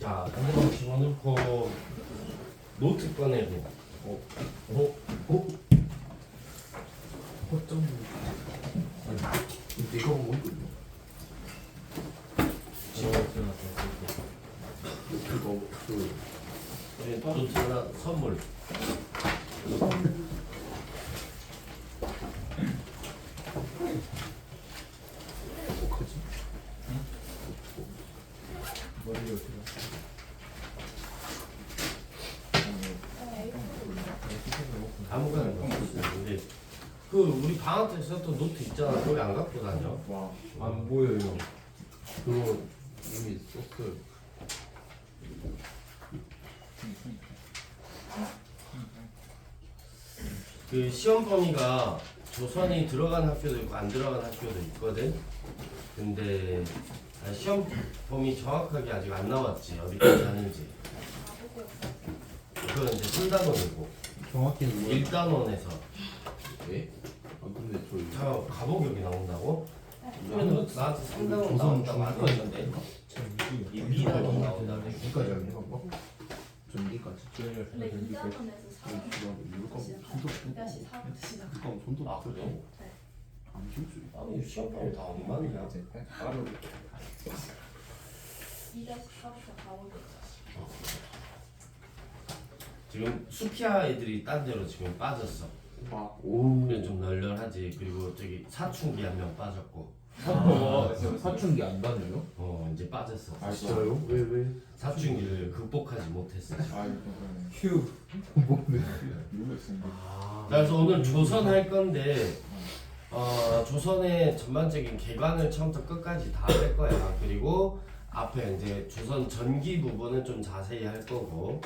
자, 핸드폰 집어넣고 노트 꺼내고. 허점. 내가 뭐 있거든요. 그거 노트 하나 선물. 어떡하지? 머리를 어떻게 아무거나 근데 그 우리 방학 때 썼던 노트 있잖아. 거기 안 갖고 다녀. 와, 안 보여요. 그거 이미 썼어요. 그 시험 범위가 조선이 들어간 학교도 있고 안 들어간 학교도 있거든. 근데 시험 범위 정확하게 아직 안 나왔지. 어디까지 하는지. 그건 이제 3단원이고 정확히는 뭐야? 1단원에서 예? 아 근데 저희 가보격이 나온다고? 그러면 나한테 3단원 조선 나온다고 안 했는데 이 B단원 나온다고 여기까지 하는 건가? 전기까지. 근데 2단원에서 4월 다시 4월부터 시작. 그럼 손도 아, 그래? 안 키우죠. 아니 시험 범위 다 엉망이야. 2-4부터 가보겠죠. 지금 수피아 애들이 딴 데로 지금 빠졌어. 오. 그래 좀 널널하지. 그리고 저기 사춘기 한 명 빠졌고. 사춘기 안 다녀요? 이제 빠졌어. 아, 진짜요? 왜? 사춘기를 극복하지 못했어. 지금. 아, 이거 휴. 뭔데? 모르겠습니다. 그래서 오늘 조선 할 건데 조선의 전반적인 개관을 처음부터 끝까지 다 할 거야. 그리고 앞에 이제 조선 전기 부분은 좀 자세히 할 거고.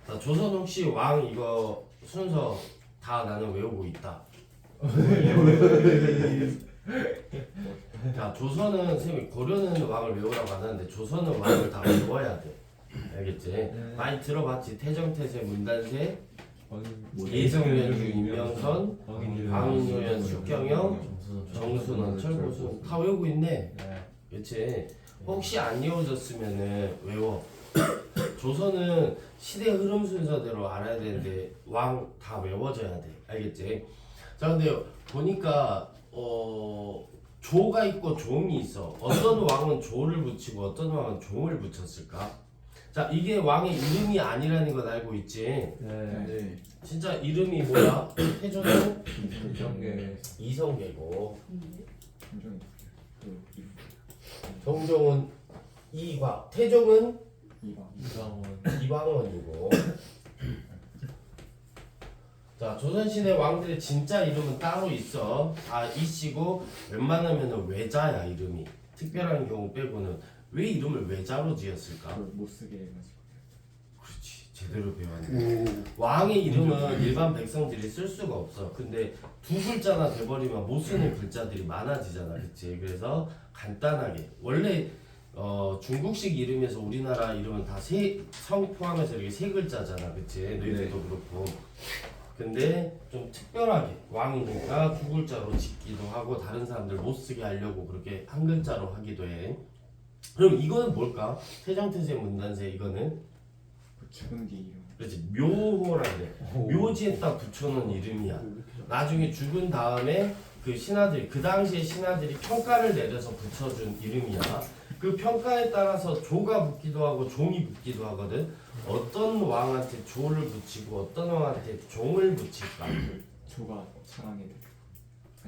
자, 조선 혹시 왕 이거 순서 다 나는 외우고 있다. 자, 조선은 선생님이 고려는 왕을 외우라고 안 하는데 조선은 왕을 다 외워야 돼. 알겠지? 많이 들어봤지? 태정태세, 문단세, 예성연주, 임명선, 광인요연, 숙경영, 정순원, 철보순 다 외우고 있네. 그렇지? 혹시 안 외워졌으면은 외워. 조선은 시대 흐름 순서대로 알아야 되는데 왕 다 외워져야 돼. 알겠지? 자, 근데 보니까 조가 있고 종이 있어. 어떤 왕은 조를 붙이고 어떤 왕은 종을 붙였을까? 자, 이게 왕의 이름이 아니라는 건 알고 있지? 네. 진짜 이름이 뭐야? 태조는 이정계. 이성계고 굉장히 정종은 이과, 태종은 이방 이방원이고. 자, 조선시대 왕들의 진짜 이름은 따로 있어. 다 이씨고 웬만하면 외자야 이름이. 특별한 경우 빼고는 왜 이름을 외자로 지었을까? 못 쓰게 해가지고. 그렇지, 제대로 배웠네. 왕의 이름은 일반 백성들이 쓸 수가 없어. 근데 두 글자나 돼버리면 못 쓰는 글자들이 많아지잖아, 그렇지? 그래서 간단하게 원래 중국식 이름에서 우리나라 이름은 다 성 포함해서 이렇게 세 글자잖아, 그렇지? 너희들도 그렇고. 근데 좀 특별하게 왕이니까 두 글자로 짓기도 하고 다른 사람들 못 쓰게 하려고 그렇게 한 글자로 하기도 해. 그럼 이거는 뭘까? 태정태세 문단세 이거는 죽은 뒤 이름. 그렇지 묘호라 그래. 묘지에 딱 붙여놓은 이름이야. 나중에 죽은 다음에 그 신하들이 그 당시에 신하들이 평가를 내려서 붙여준 이름이야. 그 평가에 따라서 조가 붙기도 하고 종이 붙기도 하거든. 어떤 왕한테 조를 붙이고 어떤 왕한테 종을 붙일까? 조가 잘한 애들.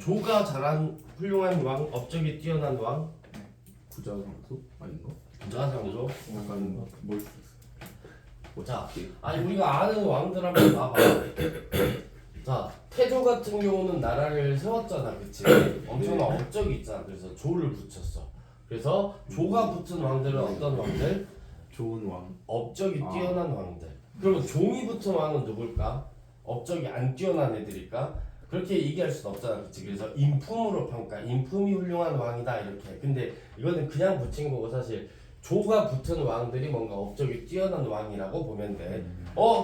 조가 잘한 훌륭한 왕, 업적이 뛰어난 왕, 구자상수 아닌가? 부자상조. 약간 뭘 썼어? 자, 아니 우리가 아는 왕들 한번 봐봐. 자, 태조 같은 경우는 나라를 세웠잖아, 그치? 엄청난 업적이 있잖아. 그래서 조를 붙였어. 그래서 조가 붙은 왕들은 어떤 왕들? 좋은 왕. 업적이 뛰어난 왕들. 그러면 종이 붙은 왕은 누굴까? 업적이 안 뛰어난 애들일까? 그렇게 얘기할 수는 없잖아, 그치? 그래서 인품으로 평가, 인품이 훌륭한 왕이다 이렇게. 근데 이거는 그냥 붙인 거고 사실 조가 붙은 왕들이 뭔가 업적이 뛰어난 왕이라고 보면 돼.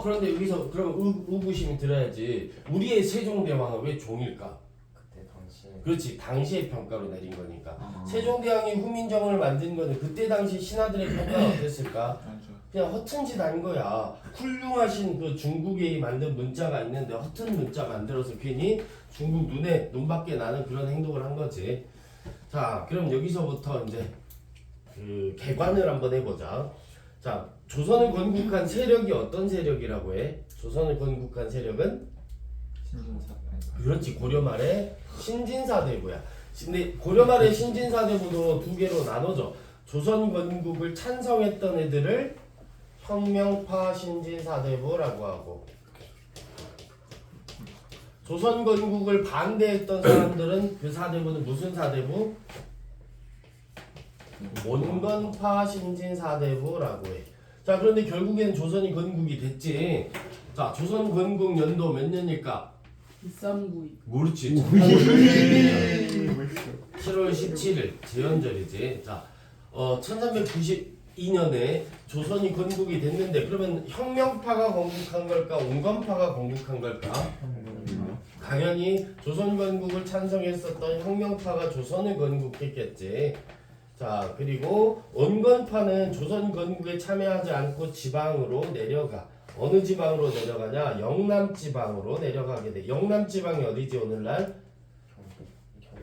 그런데 여기서 그럼 의구심이 들어야지. 우리의 세종대왕은 왜 종일까? 그때 당시에. 그렇지, 당시의 평가로 내린 거니까. 아. 세종대왕이 후민정음을 만든 거는 그때 당시 신하들의 평가가 어땠을까? 안 좋아. 그냥 허튼 짓 한 거야. 훌륭하신 그 중국이 만든 문자가 있는데 허튼 문자 만들어서 괜히 중국 눈밖에 나는 그런 행동을 한 거지. 자, 그럼 여기서부터 이제 그 개관을 한번 해보자. 자, 조선을 건국한 세력이 어떤 세력이라고 해? 조선을 건국한 세력은 신진사 그렇지, 고려 말에 신진사대부야. 근데 고려 말에 신진사대부도 두 개로 나눠져. 조선 건국을 찬성했던 애들을 혁명파 신진사대부라고 하고, 조선 건국을 반대했던 사람들은 그 사대부는 무슨 사대부? 온건파 신진사대부라고 해. 자, 그런데 결국에는 조선이 건국이 됐지. 자, 조선 건국 연도 몇 년일까? 1392. 모르지. 7월 17일 제헌절이지. 자, 1392년에 조선이 건국이 됐는데 그러면 혁명파가 건국한 걸까? 온건파가 건국한 걸까? 당연히 조선 건국을 찬성했었던 혁명파가 조선을 건국했겠지. 자, 그리고 온건파는 조선 건국에 참여하지 않고 지방으로 내려가. 어느 지방으로 내려가냐? 영남 지방으로 내려가게 돼. 영남 지방이 어디지 오늘날?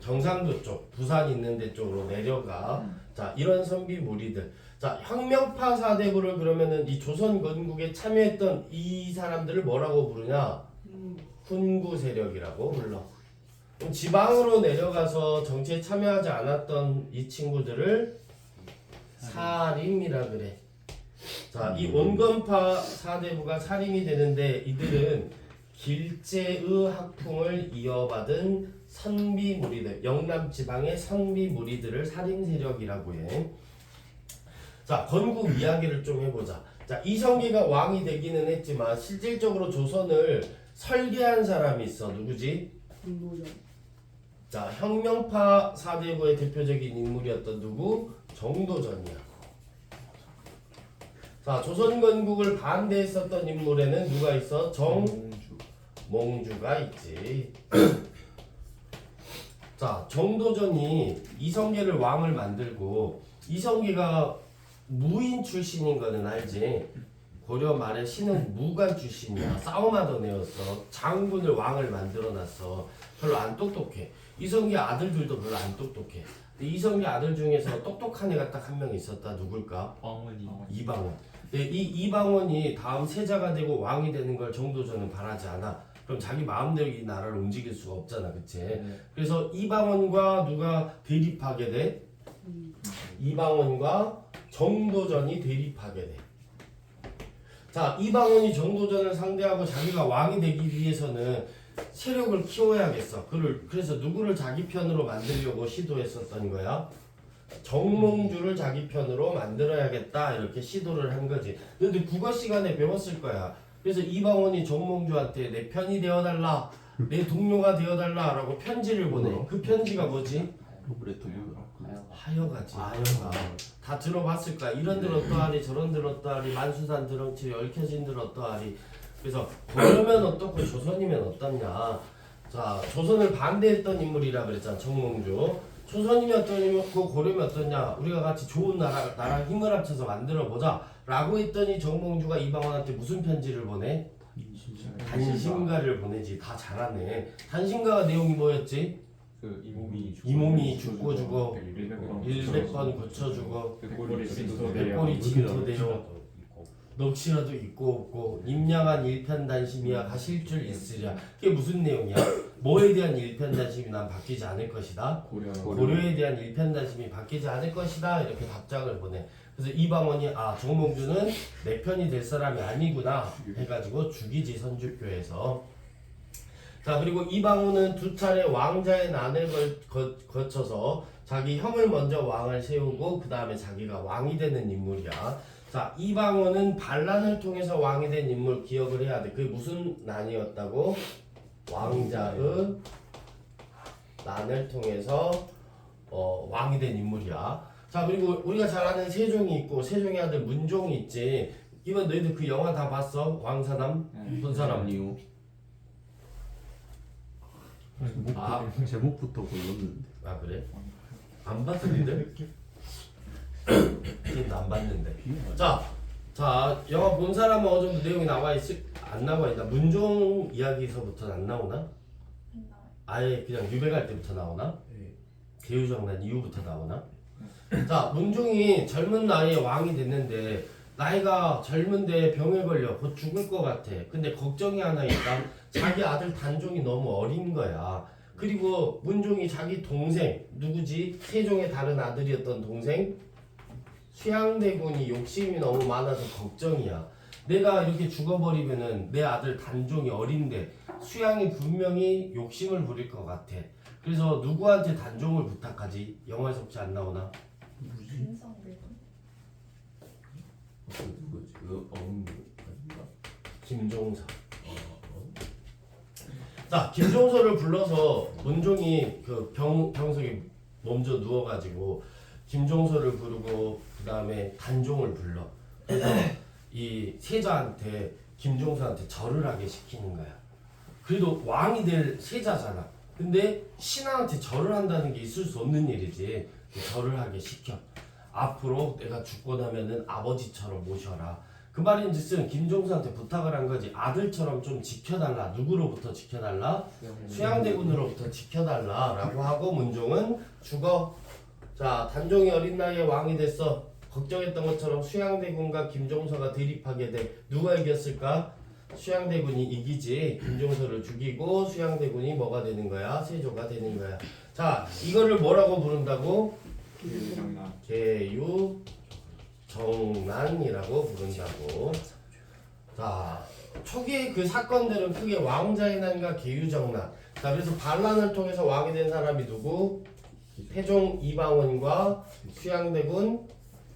경상도 쪽, 부산 있는 데 쪽으로 내려가. 자, 이런 선비 무리들. 자, 혁명파 사대부를 그러면은 이 조선 건국에 참여했던 이 사람들을 뭐라고 부르냐? 훈구 세력이라고 불러. 그럼 지방으로 내려가서 정치에 참여하지 않았던 이 친구들을 사림이라 그래. 자, 이 온건파 사대부가 사림이 되는데 이들은 길제의 학풍을 이어받은 선비 무리들, 영남 지방의 선비 무리들을 사림 세력이라고 해. 자, 건국 이야기를 좀 해보자. 자, 이성계가 왕이 되기는 했지만 실질적으로 조선을 설계한 사람이 있어. 누구지? 정도전. 자, 혁명파 사대부의 대표적인 인물이었던 누구? 정도전이야. 자, 조선 건국을 반대했었던 인물에는 누가 있어? 정몽주가 있지. 자, 정도전이 이성계를 왕을 만들고, 이성계가 무인 출신인 거는 알지? 고려 말에 신은 무관 출신이야. 싸움하던 애였어. 장군을 왕을 만들어놨어. 별로 안 똑똑해. 이성계 아들들도 별로 안 똑똑해. 근데 이성계 아들 중에서 똑똑한 애가 딱 한 명 있었다. 누굴까? 왕원이 이방원. 근데 이 이방원이 다음 세자가 되고 왕이 되는 걸 정도전은 바라지 않아. 그럼 자기 마음대로 이 나라를 움직일 수가 없잖아, 그치? 그래서 이방원과 누가 대립하게 돼? 이방원과 정도전이 대립하게 돼. 자, 이방원이 정도전을 상대하고 자기가 왕이 되기 위해서는 세력을 키워야겠어. 그래서 누구를 자기 편으로 만들려고 시도했었던 거야? 정몽주를 자기 편으로 만들어야겠다 이렇게 시도를 한 거지. 근데 국어 시간에 배웠을 거야. 그래서 이방원이 정몽주한테 내 편이 되어달라, 내 동료가 되어달라라고 편지를 보내. 그 편지가 뭐지? 하여가지. 하여가. 다 들어봤을 거야. 이런 들 어떠하리 저런 들 어떠하리 만수산 드렁치 얽혀진 들 어떠하리. 그래서 고려면 어떻고 조선이면 어떻냐. 자, 조선을 반대했던 인물이라 그랬잖아, 정몽주. 조선이면 어떠냐고 고려면 어떠냐. 우리가 같이 좋은 나라 힘을 합쳐서 만들어 보자 라고 했더니 정몽주가 이방원한테 무슨 편지를 보내? 단신가를 보내지. 다 잘하네. 단신가가 내용이 뭐였지? 그 이 몸이 죽고 죽어 100번 고쳐주고 백골이 백골이 진토되어 넋이라도 있고 없고 임양한 일편단심이야 가실 줄 있으랴. 그게 무슨 내용이야? 뭐에 대한 일편단심이 난 바뀌지 않을 것이다. 고려에 대한 일편단심이 바뀌지 않을 것이다. 이렇게 답장을 보내. 그래서 이방원이 정몽주는 내 편이 될 사람이 아니구나 해가지고 죽이지, 선주교에서. 자, 그리고 이방원은 두 차례 왕자의 난을 거쳐서 자기 형을 먼저 왕을 세우고 그 다음에 자기가 왕이 되는 인물이야. 자, 이방원은 반란을 통해서 왕이 된 인물 기억을 해야 돼. 그게 무슨 난이었다고? 왕자의 난을 통해서 왕이 된 인물이야. 자, 그리고 우리가 잘 아는 세종이 있고 세종의 아들 문종이 있지. 이건 너희들 그 영화 다 봤어? 왕사남? 손사람. 아니요. 제목부터 골랐는데. 아, 그래? 안 봤어 니들? 안 봤는데. 자, 자, 영화 본 사람은 어느 정도 내용이 나와 있을 안 나와 있나? 문종 이야기에서부터는 안 나오나? 안 나와요. 아예 그냥 유배갈 때부터 나오나? 네. 개유정난 이후부터 나오나? 자, 문종이 젊은 나이에 왕이 됐는데 나이가 젊은데 병에 걸려 곧 죽을 것 같아. 근데 걱정이 하나 있다. 자기 아들 단종이 너무 어린 거야. 그리고 문종이 자기 동생 누구지? 세종의 다른 아들이었던 동생 수양대군이 욕심이 너무 많아서 걱정이야. 내가 이렇게 죽어버리면은 내 아들 단종이 어린데 수양이 분명히 욕심을 부릴 것 같아. 그래서 누구한테 단종을 부탁하지? 영화에서 혹시 안 나오나? 김성대군. 누구지? 그 아닌가? 김종서. 자, 김종서를 불러서 문종이 그 병석에 몸져 누워가지고 김종서를 부르고 그 다음에 단종을 불러. 그래서 이 세자한테 김종서한테 절을 하게 시키는 거야. 그래도 왕이 될 세자잖아. 근데 신하한테 절을 한다는 게 있을 수 없는 일이지. 절을 하게 시켜. 앞으로 내가 죽고 나면은 아버지처럼 모셔라. 그 말인즉슨 김종서한테 부탁을 한 거지. 아들처럼 좀 지켜달라. 누구로부터 지켜달라? 수양대군으로부터 지켜달라라고 하고 문종은 죽어. 자, 단종이 어린 나이에 왕이 됐어. 걱정했던 것처럼 수양대군과 김종서가 대립하게 돼. 누가 이겼을까? 수양대군이 이기지. 김종서를 죽이고 수양대군이 뭐가 되는 거야? 세조가 되는 거야. 자, 이거를 뭐라고 부른다고? 개유정난. 개유정난이라고 부른다고. 자, 초기의 그 사건들은 크게 왕자의 난과 개유정난. 자, 그래서 반란을 통해서 왕이 된 사람이 누구? 태종 이방원과 수양대군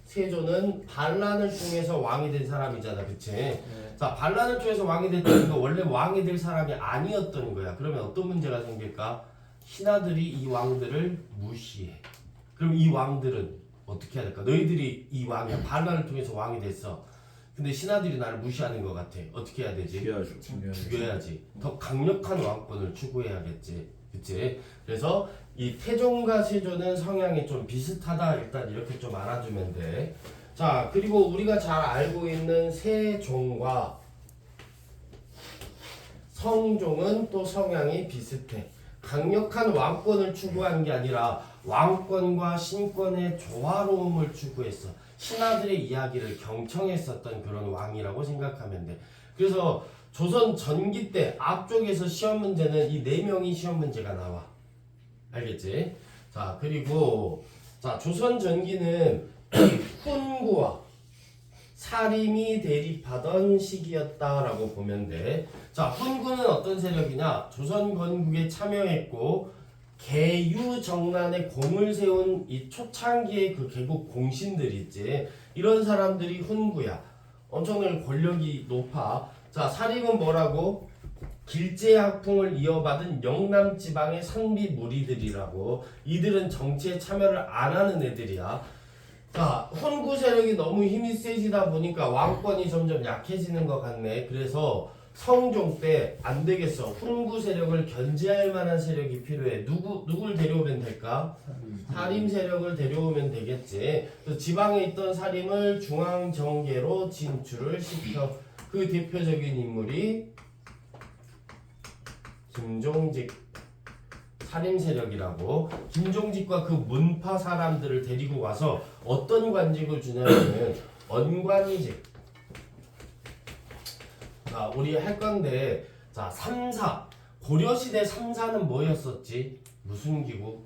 세조는 반란을 통해서 왕이 된 사람이잖아, 그치? 자, 반란을 통해서 왕이 됐다는 거 원래 왕이 될 사람이 아니었던 거야. 그러면 어떤 문제가 생길까? 신하들이 이 왕들을 무시해. 그럼 이 왕들은 어떻게 해야 될까? 너희들이 이 왕이야. 반란을 통해서 왕이 됐어. 근데 신하들이 나를 무시하는 것 같아. 어떻게 해야 되지? 죽여야지. 더 강력한 왕권을 추구해야겠지. 그치? 그래서 이 태종과 세조는 성향이 좀 비슷하다. 일단 이렇게 좀 알아두면 돼. 자, 그리고 우리가 잘 알고 있는 세종과 성종은 또 성향이 비슷해. 강력한 왕권을 추구한 게 아니라 왕권과 신권의 조화로움을 추구했어. 신하들의 이야기를 경청했었던 그런 왕이라고 생각하면 돼. 그래서 조선 전기 때 앞쪽에서 시험 문제는 이 4명이 시험 문제가 나와. 알겠지? 자, 그리고 자, 조선 전기는 훈구와 사림이 대립하던 시기였다라고 보면 돼. 자, 훈구는 어떤 세력이냐? 조선 건국에 참여했고 개유정난에 공을 세운 이 초창기의 그 개국 공신들 있지. 이런 사람들이 훈구야. 엄청난 권력이 높아. 자, 사림은 뭐라고? 길제학풍을 이어받은 영남 지방의 선비 무리들이라고. 이들은 정치에 참여를 안 하는 애들이야. 자, 훈구 세력이 너무 힘이 세지다 보니까 왕권이 점점 약해지는 것 같네. 그래서 성종 때 안 되겠어. 훈구 세력을 견제할 만한 세력이 필요해. 누굴 데려오면 될까? 사림 세력을 데려오면 되겠지. 그래서 지방에 있던 사림을 중앙 정계로 진출을 시켜. 그 대표적인 인물이 김종직 사림 세력이라고. 김종직과 그 문파 사람들을 데리고 와서 어떤 관직을 주냐면은 언관직. 자, 우리 할 건데, 자, 3사. 고려시대 3사는 뭐였었지? 무슨 기구?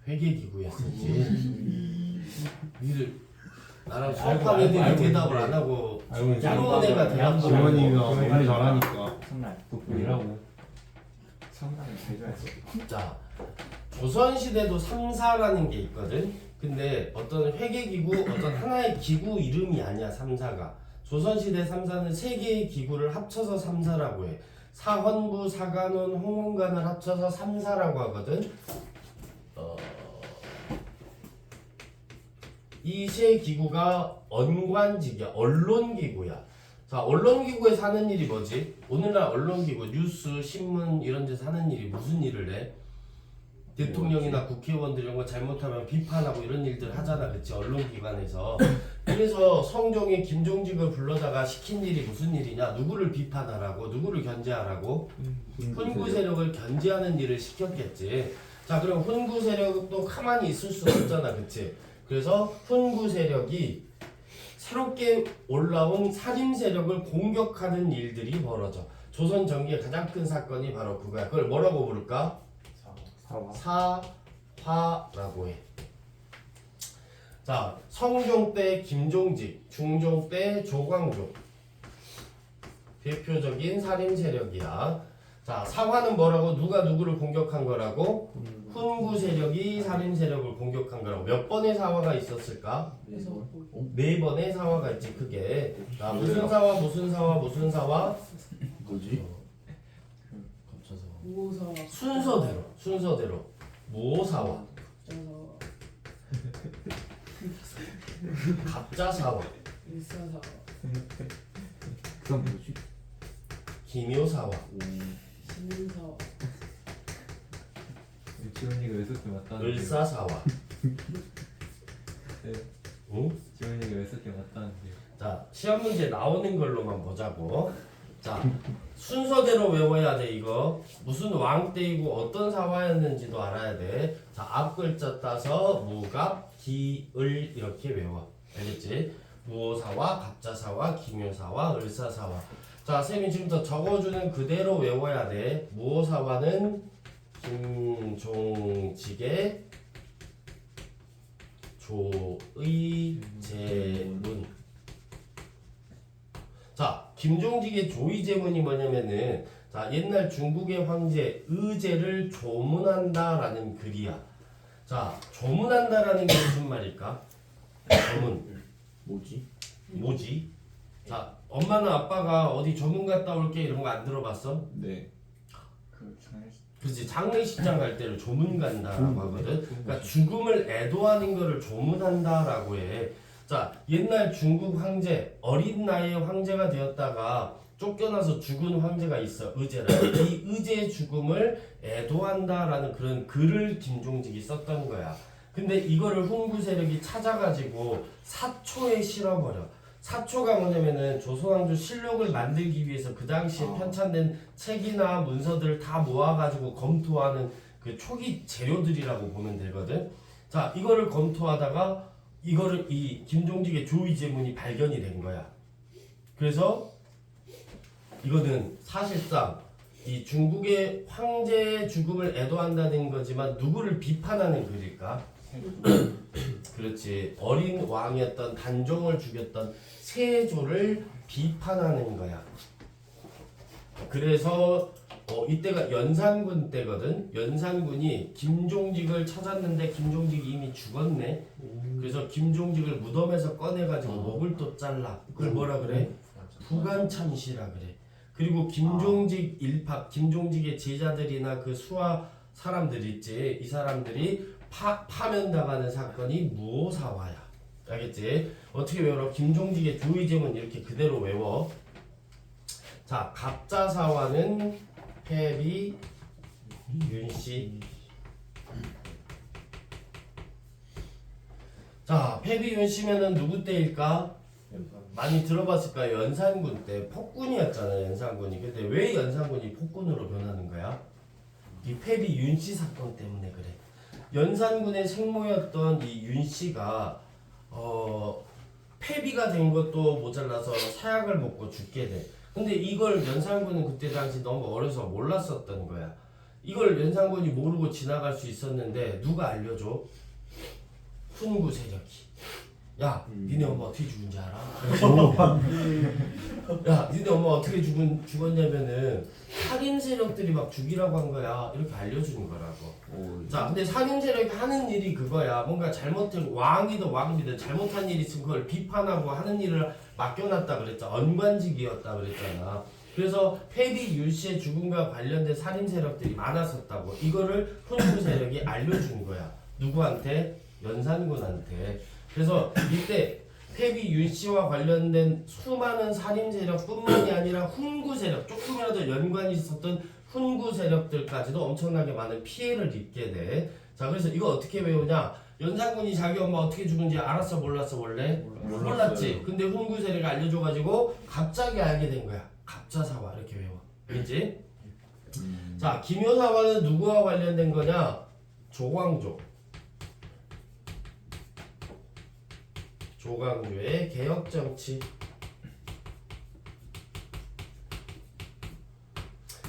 회계기구였었지. 니들 나랑 수업한 애들이 대답을 안 하고 새로운 애가 대답을 지원이가 하고. 너무 잘하니까 첫날 덕분이라고. 첫날은 해줘야지. 자, 조선시대도 3사라는 게 있거든. 근데 어떤 회계기구, 어떤 하나의 기구 이름이 아니야, 3사가. 조선시대 3사는 3개의 기구를 합쳐서 3사라고 해. 사헌부, 사간원, 홍문관을 합쳐서 3사라고 하거든. 이 세 기구가 언관직이야. 언론기구야. 자, 언론기구에서 하는 일이 뭐지? 오늘날 언론기구, 뉴스, 신문 이런 데서 하는 일이 무슨 일을 해? 대통령이나 국회의원들 이런 거 잘못하면 비판하고 이런 일들 하잖아, 그치? 언론기관에서. 그래서 성종이 김종직을 불러다가 시킨 일이 무슨 일이냐? 누구를 비판하라고? 누구를 견제하라고? 훈구 세력을 견제하는 일을 시켰겠지. 자, 그럼 훈구 세력도 가만히 있을 수 없잖아, 그치? 그래서 훈구 세력이 새롭게 올라온 살인 세력을 공격하는 일들이 벌어져. 조선 전기의 가장 큰 사건이 바로 그거야. 그걸 뭐라고 부를까? 사화라고 해. 자, 성종 때 김종직, 중종 때 조광조. 대표적인 살인 세력이야. 자, 사화는 뭐라고? 누가 누구를 공격한 거라고? 훈구 세력이 살인 세력을 공격한 거라고. 몇 번의 사화가 있었을까? 그래서 4번의 사화가 있지, 크게. 자, 무슨 사화, 무슨 사화, 무슨 사화? 뭐지? 갑자사화. 무오사와 순서대로. 무오사화, 갑자사와 갑자사화, 일사사와 그건 뭐지? 기묘사화. 신사와 지원이가 왜 썼지 맞다는데. 을사사화. 네. 응? 지원이가 왜 썼지 맞다는데. 자, 시험 문제 나오는 걸로만 보자고. 자, 순서대로 외워야 돼, 이거. 무슨 왕 때이고 어떤 사화였는지도 알아야 돼. 자, 앞 글자 따서 무갑, 기, 을 이렇게 외워. 알겠지? 무오사화, 갑자사화, 기묘사화, 을사사화. 자, 쌤이 지금부터 적어주는 그대로 외워야 돼. 무오사화는 김종직의 조의제문. 자, 김종직의 조의제문이 뭐냐면은, 자, 옛날 중국의 황제 의제를 조문한다라는 글이야. 자, 조문한다라는 게 무슨 말일까? 조문. 뭐지? 자, 엄마나 아빠가 어디 조문 갔다 올게 이런 거 안 들어봤어? 네. 그 장례식 그렇지, 장례식장 갈 때를 조문 간다라고 하거든. 그러니까 죽음을 애도하는 거를 조문한다라고 해. 자, 옛날 중국 황제, 어린 나이에 황제가 되었다가 쫓겨나서 죽은 황제가 있어, 의제라. 이 의제의 죽음을 애도한다라는 그런 글을 김종직이 썼던 거야. 근데 이거를 훈구 세력이 찾아가지고 사초에 실어버려. 사초가 뭐냐면은 조선왕조 실록을 만들기 위해서 그 당시에 편찬된 책이나 문서들을 다 모아가지고 검토하는 그 초기 재료들이라고 보면 되거든. 자, 이거를 검토하다가 이거를 이 김종직의 조의제문이 발견이 된 거야. 그래서 이거는 사실상 이 중국의 황제의 죽음을 애도한다는 거지만 누구를 비판하는 글일까? 그렇지, 어린 왕이었던 단종을 죽였던 세조를 비판하는 거야. 그래서 이때가 연산군 때거든. 연산군이 김종직을 찾았는데 김종직이 이미 죽었네. 그래서 김종직을 무덤에서 꺼내가지고 목을 또 잘라. 그걸 뭐라 그래? 부간참시라 그래. 그리고 김종직 일파, 김종직의 제자들이나 그 수하 사람들 있지, 이 사람들이 파면당하는 사건이 무오사화야. 알겠지? 어떻게 외워라? 김종직의 조의제문 이렇게 그대로 외워. 자, 갑자사화는 패비 윤씨. 자, 패비 윤씨면은 누구 때일까? 많이 들어봤을까요? 연산군 때 폭군이었잖아요, 연산군이. 근데 왜 연산군이 폭군으로 변하는 거야? 이 패비 윤씨 사건 때문에 그래. 연산군의 생모였던 이 윤씨가 패비가 된 것도 모자라서 사약을 먹고 죽게 돼. 근데 이걸 연산군은 그때 당시 너무 어려서 몰랐었던 거야. 이걸 연산군이 모르고 지나갈 수 있었는데 누가 알려줘? 훈구 세력이. 야, 니네 엄마 어떻게 죽은지 알아? 야, 니네 엄마 어떻게 죽었냐면은 살인 세력들이 막 죽이라고 한 거야. 이렇게 알려주는 거라고. 자, 근데 살인 세력이 하는 일이 그거야. 뭔가 잘못된 왕이든 왕비든 잘못한 일이 있으면 그걸 비판하고 하는 일을 맡겨놨다 그랬잖아. 언관직이었다 그랬잖아. 그래서 패비 윤씨의 죽음과 관련된 살인 세력들이 많았었다고. 이거를 훈구 세력이 알려준 거야. 누구한테? 연산군한테. 그래서 이때 패비 윤씨와 관련된 수많은 살인 세력뿐만이 아니라 훈구 세력, 조금이라도 연관이 있었던 훈구 세력들까지도 엄청나게 많은 피해를 입게 돼. 자, 그래서 이거 어떻게 외우냐? 연산군이 자기 엄마 어떻게 죽은지 알았어, 몰랐어, 원래? 몰랐지. 근데 훈구 세력이 알려줘가지고 갑자기 알게 된 거야. 갑자사화 이렇게 외워. 알겠지? 자, 기묘사화는 누구와 관련된 거냐? 조광조. 조광조의 개혁정치.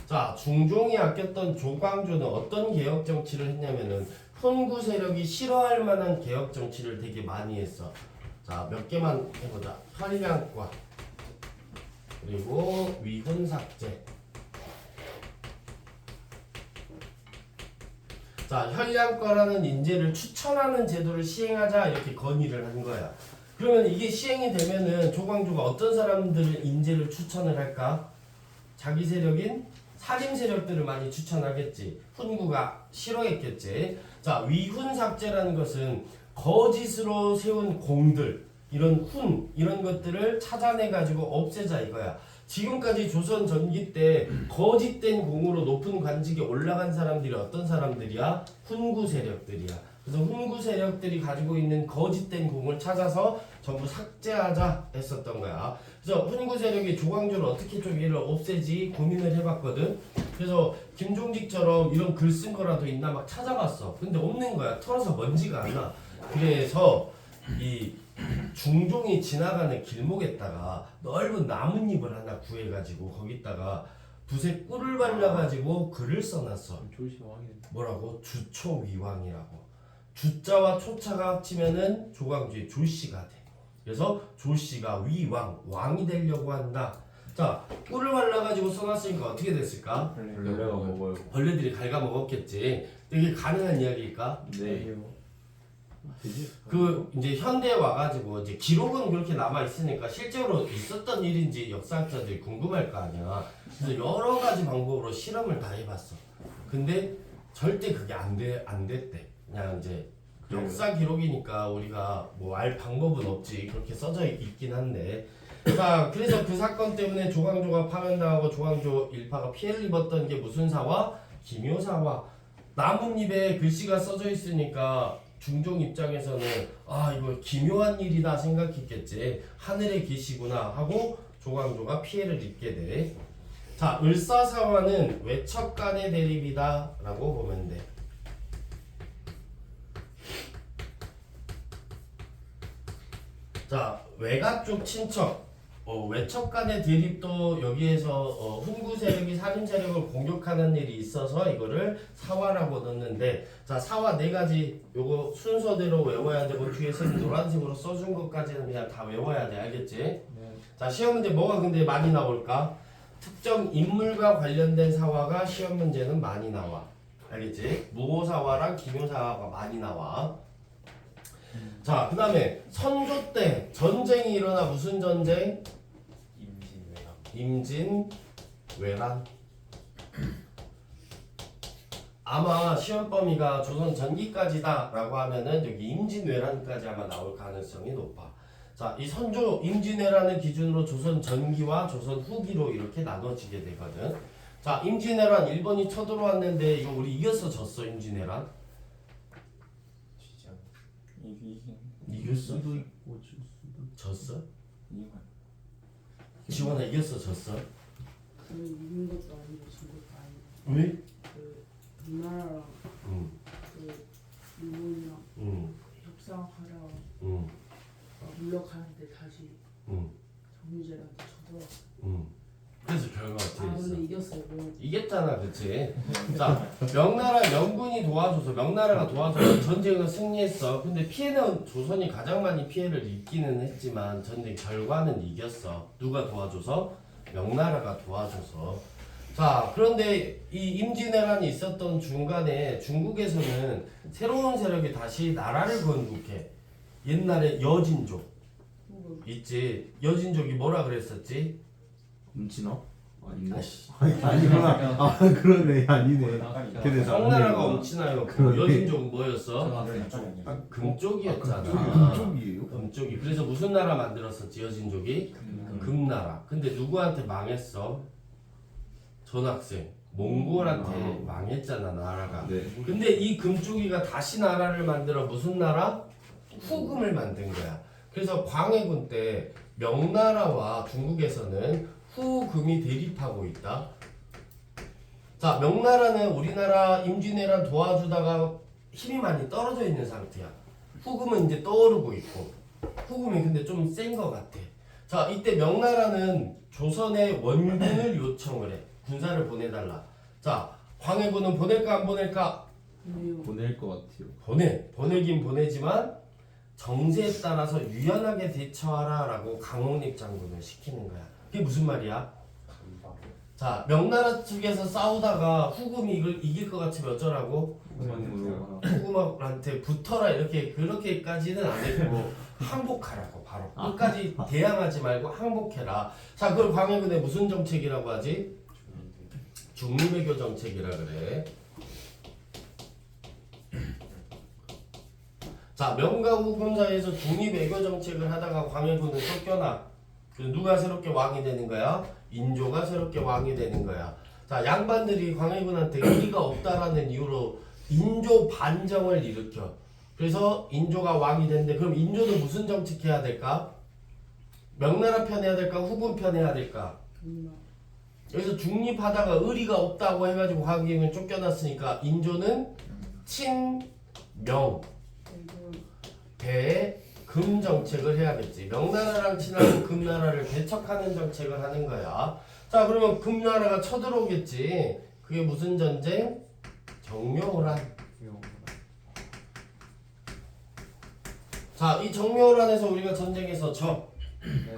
자, 중종이 아꼈던 조광조는 어떤 개혁정치를 했냐면은 훈구 세력이 싫어할 만한 개혁정치를 되게 많이 했어. 자, 몇 개만 해보자. 혈량과 그리고 위훈삭제. 자, 혈량과라는 인재를 추천하는 제도를 시행하자 이렇게 건의를 한 거야. 그러면 이게 시행이 되면은 조광조가 어떤 사람들을 인재를 추천을 할까? 자기 세력인 살림 세력들을 많이 추천하겠지. 훈구가 싫어했겠지. 자, 위훈삭제라는 것은 거짓으로 세운 공들, 이런 이런 것들을 찾아내 가지고 없애자 이거야. 지금까지 조선 전기 때 거짓된 공으로 높은 관직에 올라간 사람들이 어떤 사람들이야? 훈구 세력들이야. 그래서 훈구 세력들이 가지고 있는 거짓된 공을 찾아서 전부 삭제하자 했었던 거야. 그래서 훈구 세력이 조광조를 어떻게 좀 얘를 없애지 고민을 해봤거든. 그래서 김종직처럼 이런 글 쓴 거라도 있나 막 찾아봤어. 근데 없는 거야. 털어서 먼지가 안 나. 그래서 이 중종이 지나가는 길목에다가 넓은 나뭇잎을 하나 구해가지고 거기다가 붓에 꿀을 발라가지고 글을 써놨어. 조시 왕이 뭐라고? 주초위왕이라고. 주자와 초자가 합치면은 조광조의 조씨가 돼. 그래서 조씨가 위왕, 왕이 되려고 한다. 자, 꿀을 발라가지고 써놨으니까 어떻게 됐을까? 벌레가 먹어요. 벌레들이 갉아먹었겠지. 이게 가능한 이야기일까? 네. 그 이제 현대에 와가지고 이제 기록은 그렇게 남아 있으니까 실제로 있었던 일인지 역사학자들이 궁금할 거 아니야. 그래서 여러 가지 방법으로 실험을 다 해봤어. 근데 절대 그게 안 됐대. 그냥 이제 역사 기록이니까 우리가 뭐 알 방법은 없지. 그렇게 써져 있긴 한데. 자, 그래서 그 사건 때문에 조광조가 파면당하고 조광조 일파가 피해를 입었던 게 무슨 사화? 기묘사화. 나뭇잎에 글씨가 써져 있으니까 중종 입장에서는 아 이거 기묘한 일이다 생각했겠지. 하늘에 계시구나 하고 조광조가 피해를 입게 돼. 자, 을사사화는 외척 간의 대립이다 라고 보면 돼. 자, 외가 쪽 친척 외척 간의 대립도 여기에서 훈구 세력이 살림 세력을 공격하는 일이 있어서 이거를 사화라고 넣는데, 자, 사화 네 가지 요거 순서대로 외워야 되고 뒤에서 노란색으로 써준 것까지는 그냥 다 외워야 돼. 알겠지? 네. 자, 시험 문제 뭐가 근데 많이 나올까? 특정 인물과 관련된 사화가 시험 문제는 많이 나와. 알겠지? 무호사화랑 기묘사화가 많이 나와. 자, 그 다음에 선조 때 전쟁이 일어나. 무슨 전쟁? 임진왜란. 아마 시험 범위가 조선 전기까지다 라고 하면은 여기 임진왜란까지 아마 나올 가능성이 높아. 자, 이 선조 임진왜란을 기준으로 조선 전기와 조선 후기로 이렇게 나눠지게 되거든. 자, 임진왜란 일본이 쳐들어왔는데 이거 우리 이겼어 졌어? 임진왜란 이겼어? 수도 있고 질 수도. 졌어? 지원아 이겼어 졌어? 그 이긴 것도 아니고 진 것도 아니고 왜? 그 우리나라랑 그 일본이랑 협상하려 물러가는데 다시 정유재한테 쳐들어왔어. 그래서 결과 어떻게 아 됐어? 근데 이겼어요. 이겼잖아, 그치? 자, 명나라 명군이 도와줘서 명나라가 도와줘서 전쟁을 승리했어. 근데 피해는 조선이 가장 많이 피해를 입기는 했지만 전쟁 결과는 이겼어. 누가 도와줘서? 명나라가 도와줘서. 자, 그런데 이 임진왜란이 있었던 중간에 중국에서는 새로운 세력이 다시 나라를 건국해. 옛날에 여진족 있지. 여진족이 뭐라 그랬었지? 음치너? 아닌가? 아이씨. 아니구나. 아 그러네. 아니네. 근데 성나라가 엄친아였고 그러네. 여진족은 뭐였어? 금쪽이었잖아. 금쪽이에요? 금쪽이. 그래서 무슨 나라 만들었었지 여진족이? 금나라. 근데 누구한테 망했어? 전학생 몽골한테 망했잖아 나라가. 네. 근데 이 금쪽이가 다시 나라를 만들어 무슨 나라? 후금을 만든 거야. 그래서 광해군 때 명나라와 중국에서는 후금이 대립하고 있다. 자, 명나라는 우리나라 임진왜란 도와주다가 힘이 많이 떨어져 있는 상태야. 후금은 이제 떠오르고 있고, 후금이 근데 좀 센 것 같아. 자, 이때 명나라는 조선에 원군을 요청을 해. 군사를 보내달라. 자, 광해군은 보낼까 안 보낼까? 보내요. 보낼 것 같아요. 보내긴 보내지만 정세에 따라서 유연하게 대처하라라고 강홍립 장군을 시키는 거야. 그게 무슨 말이야? 자, 명나라 측에서 싸우다가 후금이 이걸 이길 것 같으면 어쩌라고? 후금한테 붙어라 이렇게 그렇게까지는 안 했고 항복하라고 바로 끝까지 대항하지 말고 항복해라. 자, 그걸 광해군의 무슨 정책이라고 하지? 중립외교 정책이라 그래. 자, 명과 후금 사이에서 중립외교 정책을 하다가 광해군은 쫓겨나. 그래서 누가 새롭게 왕이 되는 거야? 인조가 새롭게 왕이 되는 거야. 자, 양반들이 광해군한테 의리가 없다라는 이유로 인조 반정을 일으켜. 그래서 인조가 왕이 됐는데 그럼 인조는 무슨 정책 해야 될까? 명나라 편 해야 될까? 후금 편 해야 될까? 여기서 중립하다가 의리가 없다고 해가지고 광해군 쫓겨났으니까 인조는 친명 배금 정책을 해야겠지. 명나라랑 친하고 금나라를 배척하는 정책을 하는 거야. 자, 그러면 금나라가 쳐들어오겠지. 그게 무슨 전쟁? 정묘호란. 자, 이 정묘호란에서 우리가 전쟁에서 져.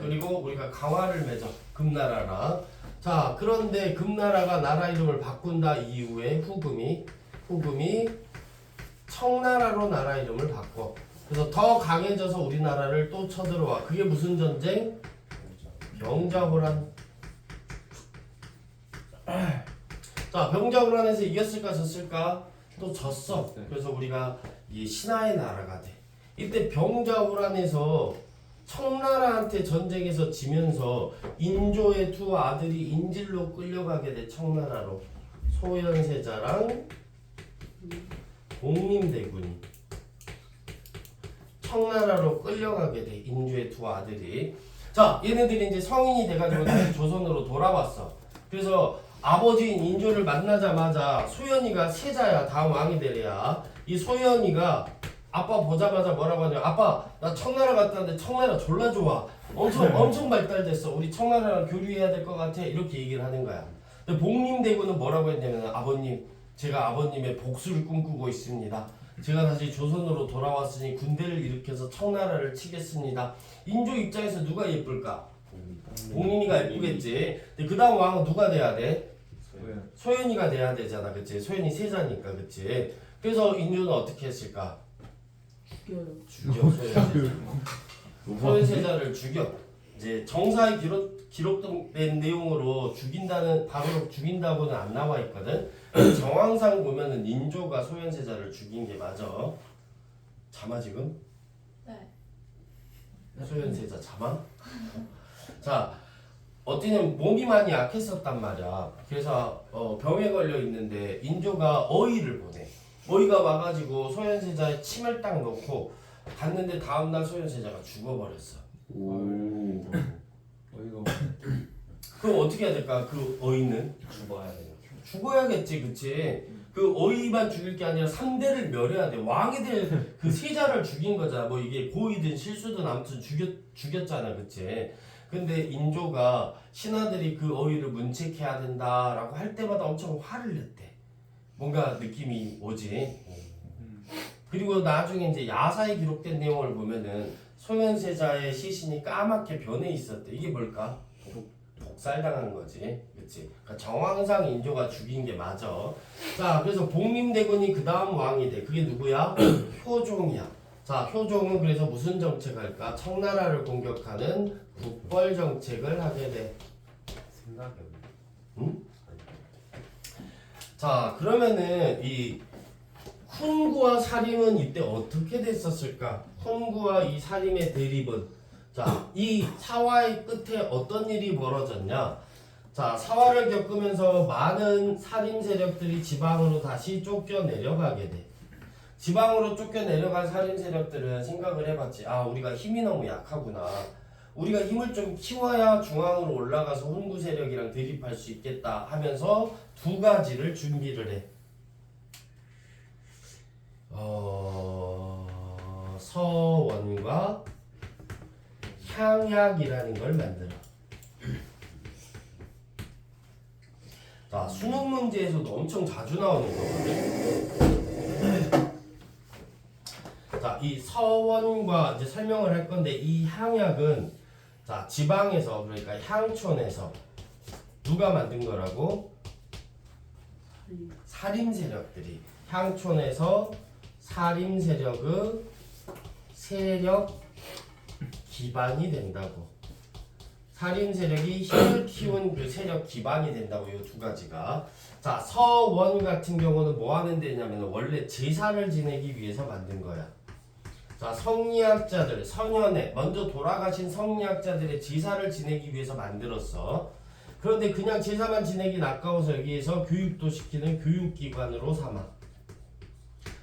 그리고 우리가 강화를 맺어. 금나라랑. 자, 그런데 금나라가 나라 이름을 바꾼다 이후에 후금이 청나라로 나라 이름을 바꿔. 그래서 더 강해져서 우리나라를 또 쳐들어와. 그게 무슨 전쟁? 병자호란. 자, 병자호란에서 이겼을까 졌을까? 또 졌어. 그래서 우리가 이 신하의 나라가 돼. 이때 병자호란에서 청나라한테 전쟁에서 지면서 인조의 두 아들이 인질로 끌려가게 돼. 청나라로. 소현세자랑 복림대군이 청나라로 끌려가게 돼. 인조의 두 아들이. 자, 얘네들이 이제 성인이 돼가지고 다시 조선으로 돌아왔어. 그래서 아버지인 인조를 만나자마자 소현이가 세자야. 다음 왕이 되래야. 이 소현이가 아빠 보자마자 뭐라고 하냐? 아빠, 나 청나라 갔다 왔는데 청나라 졸라 좋아. 엄청 발달됐어. 우리 청나라랑 교류해야 될 것 같아. 이렇게 얘기를 하는 거야. 근데 복림대군은 뭐라고 했냐면, 아버님, 제가 아버님의 복수를 꿈꾸고 있습니다. 제가 다시 조선으로 돌아왔으니 군대를 일으켜서 청나라를 치겠습니다. 인조 입장에서 누가 예쁠까? 복림이가 예쁘겠지. 근데 그 다음 왕은 누가 돼야 돼? 소현이가 돼야 되잖아. 그치? 소현이 세자니까. 그치? 그래서 인조는 어떻게 했을까? 죽여. 소현세자를 죽여. 이제 정사에 기록된 내용으로 바로 죽인다고는 안 나와 있거든. 정황상 보면은 인조가 소현세자를 죽인 게 맞아. 잠아 지금? 네. 소현세자 잠아? 자, 어때냐면 몸이 많이 약했었단 말이야. 그래서 병에 걸려 있는데 인조가 어이를 보내. 어이가 와가지고 소현세자의 침을 딱 놓고 갔는데 다음날 소현세자가 죽어버렸어. 오. 그럼 어떻게 해야 될까? 그 어이는 죽어야겠지, 그치? 그 어이만 죽일 게 아니라 3대를 멸해야 돼. 왕이 될 그 세자를 죽인 거잖아. 뭐 이게 고의든 실수든 아무튼 죽였잖아, 그치? 근데 인조가 신하들이 그 어이를 문책해야 된다라고 할 때마다 엄청 화를 냈대. 뭔가 느낌이 오지. 그리고 나중에 이제 야사에 기록된 내용을 보면은 소현세자의 시신이 까맣게 변해 있었대. 이게 뭘까? 독살당한 거지. 그치? 그러니까 정황상 인조가 죽인 게 맞아. 자, 그래서 복림대군이 그 다음 왕이 돼. 그게 누구야? 효종이야. 자, 효종은 그래서 무슨 정책할까? 청나라를 공격하는 국벌 정책을 하게 돼. 생각이 없네. 응? 자, 그러면은 이 훈구와 사림은 이때 어떻게 됐었을까? 훈구와 이 사림의 대립은, 자, 이 사화의 끝에 어떤 일이 벌어졌냐? 자, 사화를 겪으면서 많은 살인 세력들이 지방으로 다시 쫓겨 내려가게 돼. 지방으로 쫓겨 내려간 살인 세력들은 생각을 해봤지. 아, 우리가 힘이 너무 약하구나. 우리가 힘을 좀 키워야 중앙으로 올라가서 훈구 세력이랑 대립할 수 있겠다 하면서 두 가지를 준비를 해. 서원과 향약이라는 걸 만들어. 자, 수능 문제에서도 엄청 자주 나오는 거거든. 자, 이 서원과 이제 설명을 할 건데 이 향약은 자, 지방에서 그러니까 향촌에서 누가 만든 거라고? 살인 세력들이 향촌에서 살인 세력의 세력 기반이 된다고. 살인 세력이 힘을 키운 그 세력 기반이 된다고. 이 두 가지가. 자, 서원 같은 경우는 뭐 하는 데냐면 원래 제사를 지내기 위해서 만든 거야. 자, 성리학자들, 선현에 먼저 돌아가신 성리학자들의 제사를 지내기 위해서 만들었어. 그런데 그냥 제사만 지내긴 아까워서 여기에서 교육도 시키는 교육기관으로 삼아.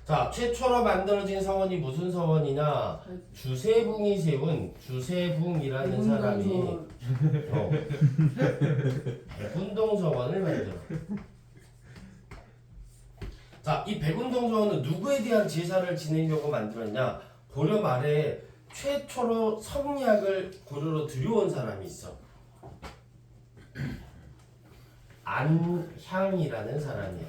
자, 최초로 만들어진 서원이 무슨 서원이냐? 주세붕이 세운 주세붕이라는 사람이 백운동 서원을 만들어. 자, 이 백운동 서원은 누구에 대한 제사를 지내려고 만들었냐? 고려 말에 최초로 성리학을 고려로 들여온 사람이 있어. 안향이라는 사람이야.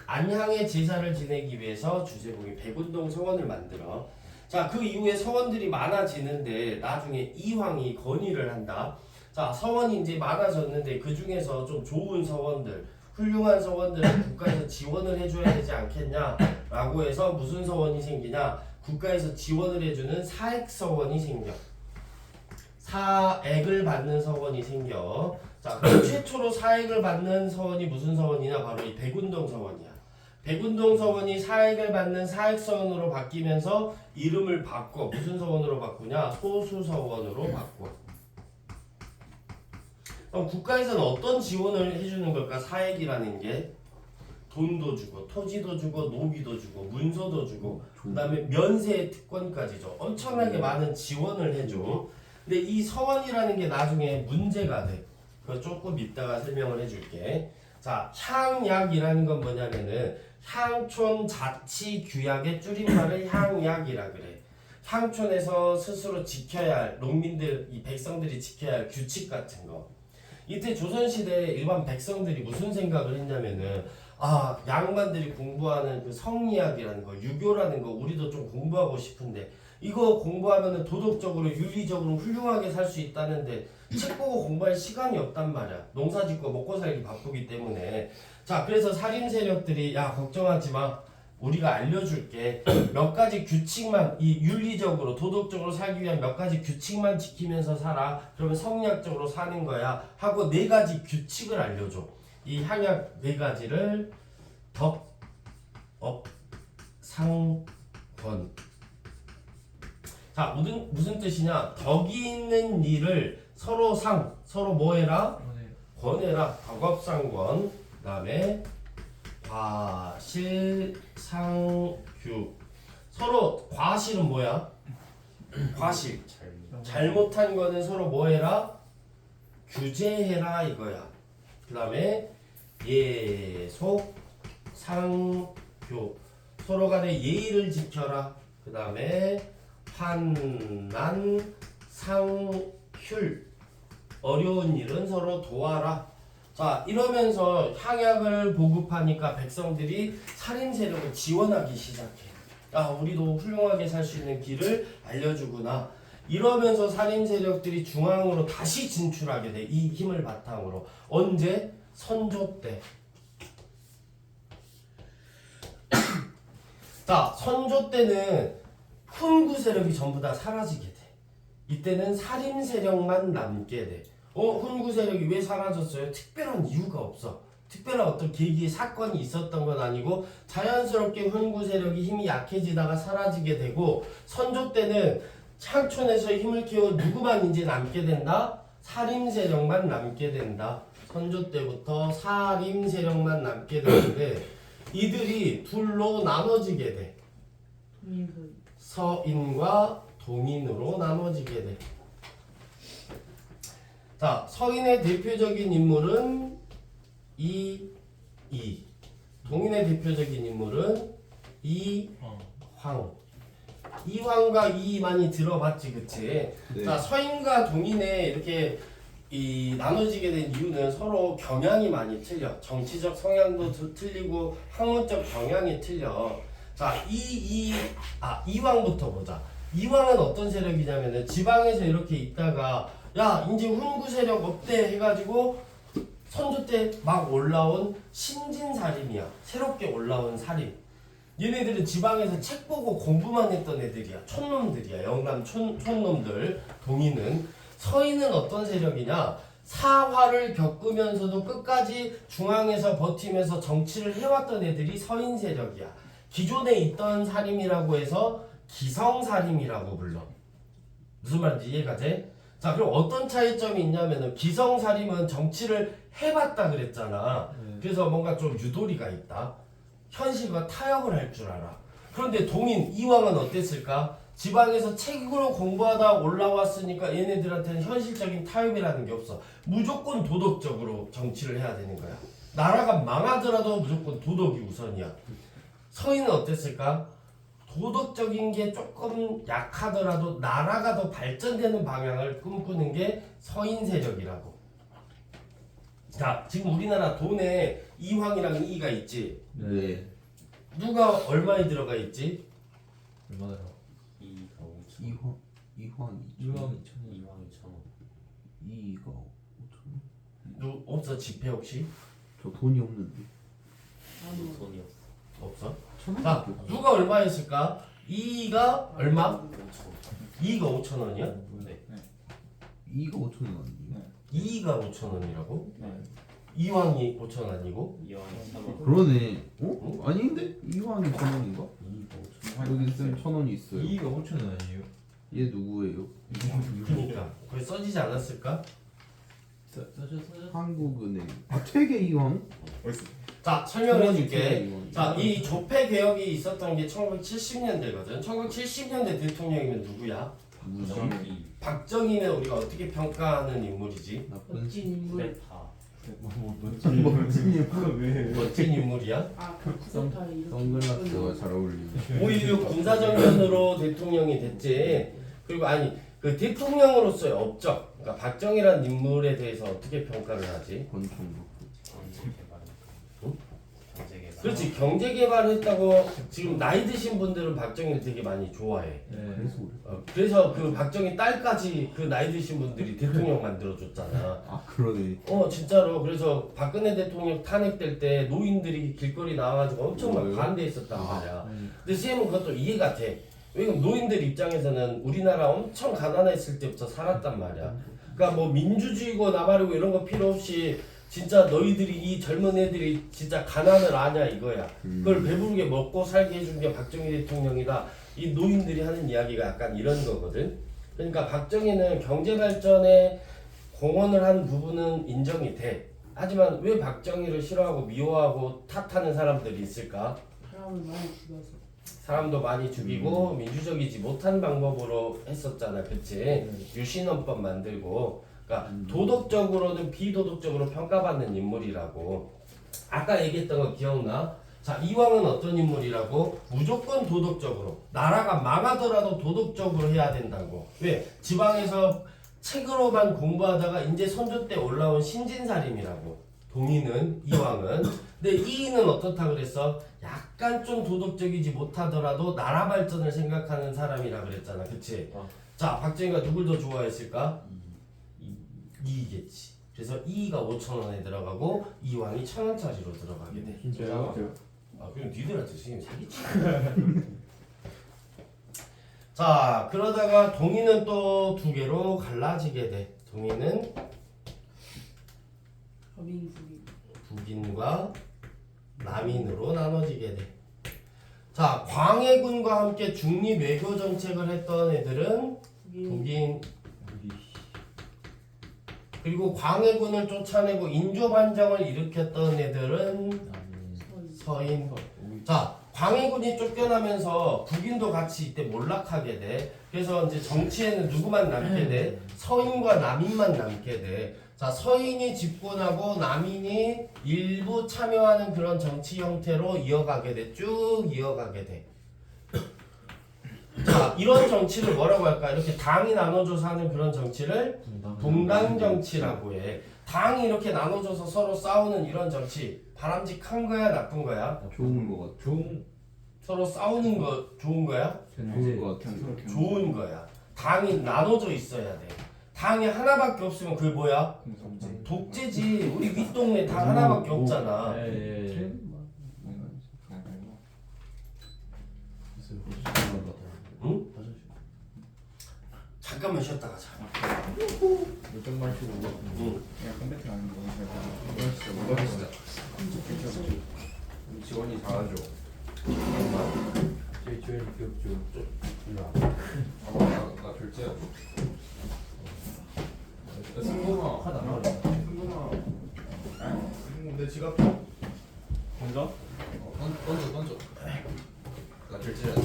안향의 제사를 지내기 위해서 주세붕이 백운동 서원을 만들어. 자, 그 이후에 서원들이 많아지는데 나중에 이황이 건의를 한다. 자, 서원이 이제 많아졌는데 그 중에서 좀 좋은 서원들, 훌륭한 서원들은 국가에서 지원을 해줘야 되지 않겠냐라고 해서 무슨 서원이 생기냐? 국가에서 지원을 해주는 사액서원이 생겨. 사액을 받는 서원이 생겨. 자, 그럼 최초로 사액을 받는 서원이 무슨 서원이냐? 바로 이 백운동 서원이야. 백운동 서원이 사액을 받는 사액서원으로 바뀌면서 이름을 바꿔. 무슨 서원으로 바꾸냐? 소수서원으로 바꿔. 그럼 국가에서는 어떤 지원을 해주는 걸까? 사액이라는 게 돈도 주고 토지도 주고 노비도 주고 문서도 주고 그 다음에 면세 특권까지 줘. 엄청나게 많은 지원을 해줘. 근데 이 서원이라는 게 나중에 문제가 돼. 그거 조금 이따가 설명을 해줄게. 자, 향약이라는 건 뭐냐면은 향촌 자치 규약의 줄임말을 향약이라 그래. 향촌에서 스스로 지켜야 할 농민들, 이 백성들이 지켜야 할 규칙 같은 거. 이때 조선시대 일반 백성들이 무슨 생각을 했냐면은 아, 양반들이 공부하는 그 성리학이라는 거, 유교라는 거 우리도 좀 공부하고 싶은데 이거 공부하면은 도덕적으로 윤리적으로 훌륭하게 살 수 있다는데 책 보고 공부할 시간이 없단 말이야. 농사 짓고 먹고 살기 바쁘기 때문에. 자, 그래서 살인 세력들이 야, 걱정하지 마. 우리가 알려줄게. 몇 가지 규칙만, 이 윤리적으로 도덕적으로 살기 위한 몇 가지 규칙만 지키면서 살아. 그러면 성리학적으로 사는 거야 하고 4가지 규칙을 알려줘. 이 향약 4가지를 덕, 업, 상, 권. 자, 무슨 뜻이냐? 덕이 있는 일을 서로 서로 뭐 해라? 권해라. 덕업상권. 그 다음에 과실상규. 서로 과실은 뭐야? 과실. 잘못한 거는 서로 뭐 해라? 규제해라 이거야. 그 다음에 예속 상교. 서로 간에 예의를 지켜라. 그 다음에 환난 상휼. 어려운 일은 서로 도와라. 자, 이러면서 향약을 보급하니까 백성들이 살인 세력을 지원하기 시작해. 아, 우리도 훌륭하게 살 수 있는 길을 알려주구나. 이러면서 살인 세력들이 중앙으로 다시 진출하게 돼. 이 힘을 바탕으로. 언제? 선조 때. 자, 선조 때는 훈구 세력이 전부 다 사라지게 돼. 이때는 살인 세력만 남게 돼. 훈구 세력이 왜 사라졌어요? 특별한 이유가 없어. 특별한 어떤 계기, 사건이 있었던 건 아니고 자연스럽게 훈구 세력이 힘이 약해지다가 사라지게 되고, 선조 때는 향촌에서 힘을 키워 누구만 이제 남게 된다? 살인 세력만 남게 된다. 선조 때부터 사림 세력만 남게 되는데 이들이 둘로 나눠지게 돼. 동인선 서인과 동인으로 나눠지게 돼. 자, 서인의 대표적인 인물은 이. 동인의 대표적인 인물은 이황. 이황과 이만이 들어봤지, 그치? 네. 자, 서인과 동인에 이렇게 나눠지게 된 이유는 서로 경향이 많이 틀려. 정치적 성향도 틀리고 학문적 경향이 틀려. 자, 이황부터 보자. 이황은 어떤 세력이냐면은 지방에서 이렇게 있다가 야, 이제 훈구 세력 없대 해가지고 선조 때 막 올라온 신진살인이야. 새롭게 올라온 살인. 얘네들은 지방에서 책 보고 공부만 했던 애들이야. 촌놈들이야. 영남 촌놈들. 동인은. 서인은 어떤 세력이냐? 사화를 겪으면서도 끝까지 중앙에서 버티면서 정치를 해왔던 애들이 서인 세력이야. 기존에 있던 살인이라고 해서 기성살인이라고 불러. 무슨 말인지 이해가 돼? 자, 그럼 어떤 차이점이 있냐면은 기성살인은 정치를 해봤다 그랬잖아. 그래서 뭔가 좀 유도리가 있다. 현실과 타협을 할 줄 알아. 그런데 동인 이황은 어땠을까? 지방에서 책으로 공부하다 올라왔으니까 얘네들한테는 현실적인 타협이라는 게 없어. 무조건 도덕적으로 정치를 해야 되는 거야. 나라가 망하더라도 무조건 도덕이 우선이야. 서인은 어땠을까? 도덕적인 게 조금 약하더라도 나라가 더 발전되는 방향을 꿈꾸는 게 서인 세력이라고. 자, 지금 우리나라 돈에 이황이랑 이가 있지. 네. 누가 얼마에 들어가 있지? 얼마나? 2가 5천 이황 유황 2,000원. 2만 2천 원. 2가 5천 원. 누 없어 지폐 혹시? 저 돈이 없는데. 나는 돈이 없어. 없어? 천 자, 원밖에 없어. 누가 얼마였을까? 2가 얼마? 5천 2가 5천 원이야? 네. 2가 5천 원 아니에요? 2가 5천 원이라고? 네. 이황이 5천 원 아니고? 2만 3천 원. 그러네. 어? 아닌데? 이황이 천 원인가? 2가 5천 원. 여기 쌤 천 원이 있어요. 2가 5,000원 아니에요? 얘 누구예요? 그니까 거기 써지지 않았을까? 써줘. 한국은행. 아 퇴계 이황? 자, 설명을 퇴계 해줄게. 이황. 자, 이 조폐 개혁이 있었던 게 1970년대거든. 1970년대 대통령이면 누구야? 무지? 정기. 박정희는 우리가 어떻게 평가하는 인물이지? 나쁜 멋진 인물. 쿠데타. 멋진 왜? 멋진 인물이야? 아, 그 쿠데타에 이렇게 선글라스가 잘 어울리네. 오히려 군사정권으로 대통령이 됐지. 그리고 아니 그 대통령으로서의 업적, 그러니까 박정희라는 인물에 대해서 어떻게 평가를 하지? 권총도. 경제 개발. 응? 경제 개발. 그렇지, 경제 개발을 했다고. 지금 나이 드신 분들은 박정희를 되게 많이 좋아해. 네. 그래서 그래. 그래서 그 박정희 딸까지 그 나이 드신 분들이 대통령 만들어줬잖아. 아 그러네. 진짜로. 그래서 박근혜 대통령 탄핵될 때 노인들이 길거리 나와가지고 엄청 막 뭐예요? 반대했었단 말이야. 네. 근데 쌤은 그것도 이해가 돼. 왜냐면 노인들 입장에서는 우리나라 엄청 가난했을 때부터 살았단 말이야. 그러니까 뭐 민주주의고 나발이고 이런 거 필요 없이 진짜 너희들이 이 젊은 애들이 진짜 가난을 아냐 이거야. 그걸 배부르게 먹고 살게 해준 게 박정희 대통령이다. 이 노인들이 하는 이야기가 약간 이런 거거든. 그러니까 박정희는 경제 발전에 공헌을 한 부분은 인정이 돼. 하지만 왜 박정희를 싫어하고 미워하고 탓하는 사람들이 있을까? 사람을 많이 죽여서. 사람도 많이 죽이고 민주적이지 못한 방법으로 했었잖아, 그치? 유신헌법 만들고. 그러니까 도덕적으로는 비도덕적으로 평가받는 인물이라고. 아까 얘기했던 거 기억나? 자, 이황은 어떤 인물이라고? 무조건 도덕적으로. 나라가 망하더라도 도덕적으로 해야 된다고. 왜? 지방에서 책으로만 공부하다가 이제 선조 때 올라온 신진살인이라고. 동인은, 이황은. 근데 이인은 어떻다 그랬어? 약간 좀 도덕적이지 못하더라도 나라 발전을 생각하는 사람이라 그랬잖아, 그치? 자, 박정희가 누굴 더 좋아했을까? 이겠지. 그래서 이가 5,000원에 들어가고 이황이 1,000원짜리로 들어가게 돼. 진짜요? 아, 그럼 니들한테 선생님 사기치. 자, 그러다가 동인은 또 두 개로 갈라지게 돼. 동인은 서민 국인. 북인과 남인으로 나눠지게 돼. 자, 광해군과 함께 중립 외교 정책을 했던 애들은 국인. 북인, 그리고 광해군을 쫓아내고 인조반정을 일으켰던 애들은 서인. 자, 광해군이 쫓겨나면서 북인도 같이 이때 몰락하게 돼. 그래서 이제 정치에는 누구만 남게 돼? 서인과 남인만 남게 돼. 자, 서인이 집권하고 남인이 일부 참여하는 그런 정치 형태로 이어가게 돼. 쭉 이어가게 돼. 자, 이런 정치를 뭐라고 할까? 이렇게 당이 나눠져서 하는 그런 정치를 동당 정치라고 해. 당이 이렇게 나눠져서 서로 싸우는 이런 정치 바람직한 거야, 나쁜 거야? 좋은 거 같아. 서로 싸우는 거 좋은 거야? 좋은 거 같아. 좋은 거야. 당이 나눠져 있어야 돼. 당이 하나밖에 없으면 그게 뭐야? 독재지. 우리 윗동네 당 하나밖에 없잖아. 예. 응? 잠깐만 쉬었다 가자. 좀 마시고 응. 지원이 잘하죠. 제일 귀엽죠. 나 결제야. 승범아. 하나 안 맞아. 승범아. 내 지갑 먼저? 던져. 나 결제야.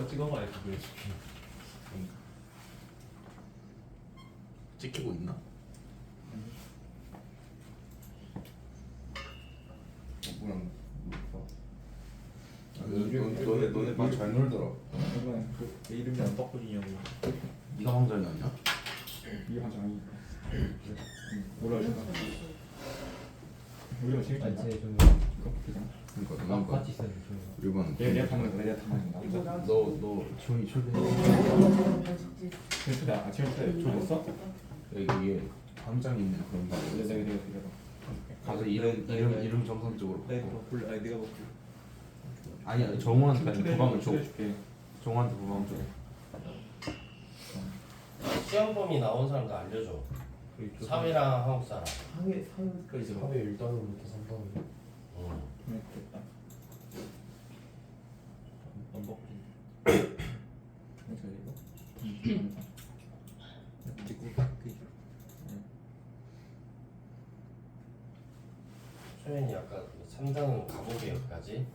찍어봐야지 그래. 찍히고 있나? 뭐야? 너네 반 잘 놀더라. 내 이름이 안 바꿔지냐고. 네가 황전이 아니야? 이게 환장하니까. 몰라 이거. 우리가 재밌게 했나? 그러니까 너는 반 있었는데 일반. 내가 탐난다. 내가 탐난다. 너 지원이 초대해. 초대 아침에 초대했어? 여기에 광장 있는 그런 거. 내가 가서 이름 정상적으로 바꿔. 불러. 아니 내가 먹고. 아니야 정우한테 부방을 줘. 초대해줄게. 정우한테 부방 줘. 시험범위 나온 사람도 알려줘. 사회랑 한국 사람. 사회까지 사회 1단원부터 3단원. 응. 됐다. 안 먹고. 그래서 이거. 소연이 아까 3단은 감옥에 여기까지.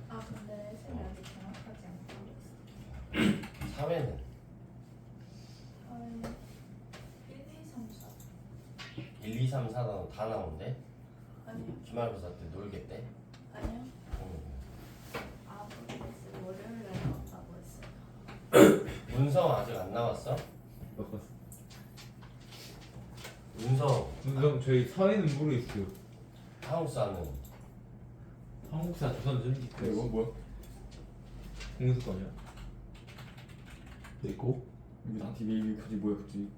아 근데 쌤이 아직 정확하지 않고 있어. 사회는 1, 2, 3, 4 1, 2, 3, 4단은 다 나온대. 아니요 기말고사 때 놀겠대. 아니요 응. 아 모르겠어요. 월요일에 나온다고 했어요. 문성 아직 안 나왔어? 문성 문성 저희 사회는 모르겠어요. 한국사는 한국사 조선 전기 이거 뭐야? 공수 거냐? 내고? 이거 나한테 왜 갑자기 뭐야 갑자기?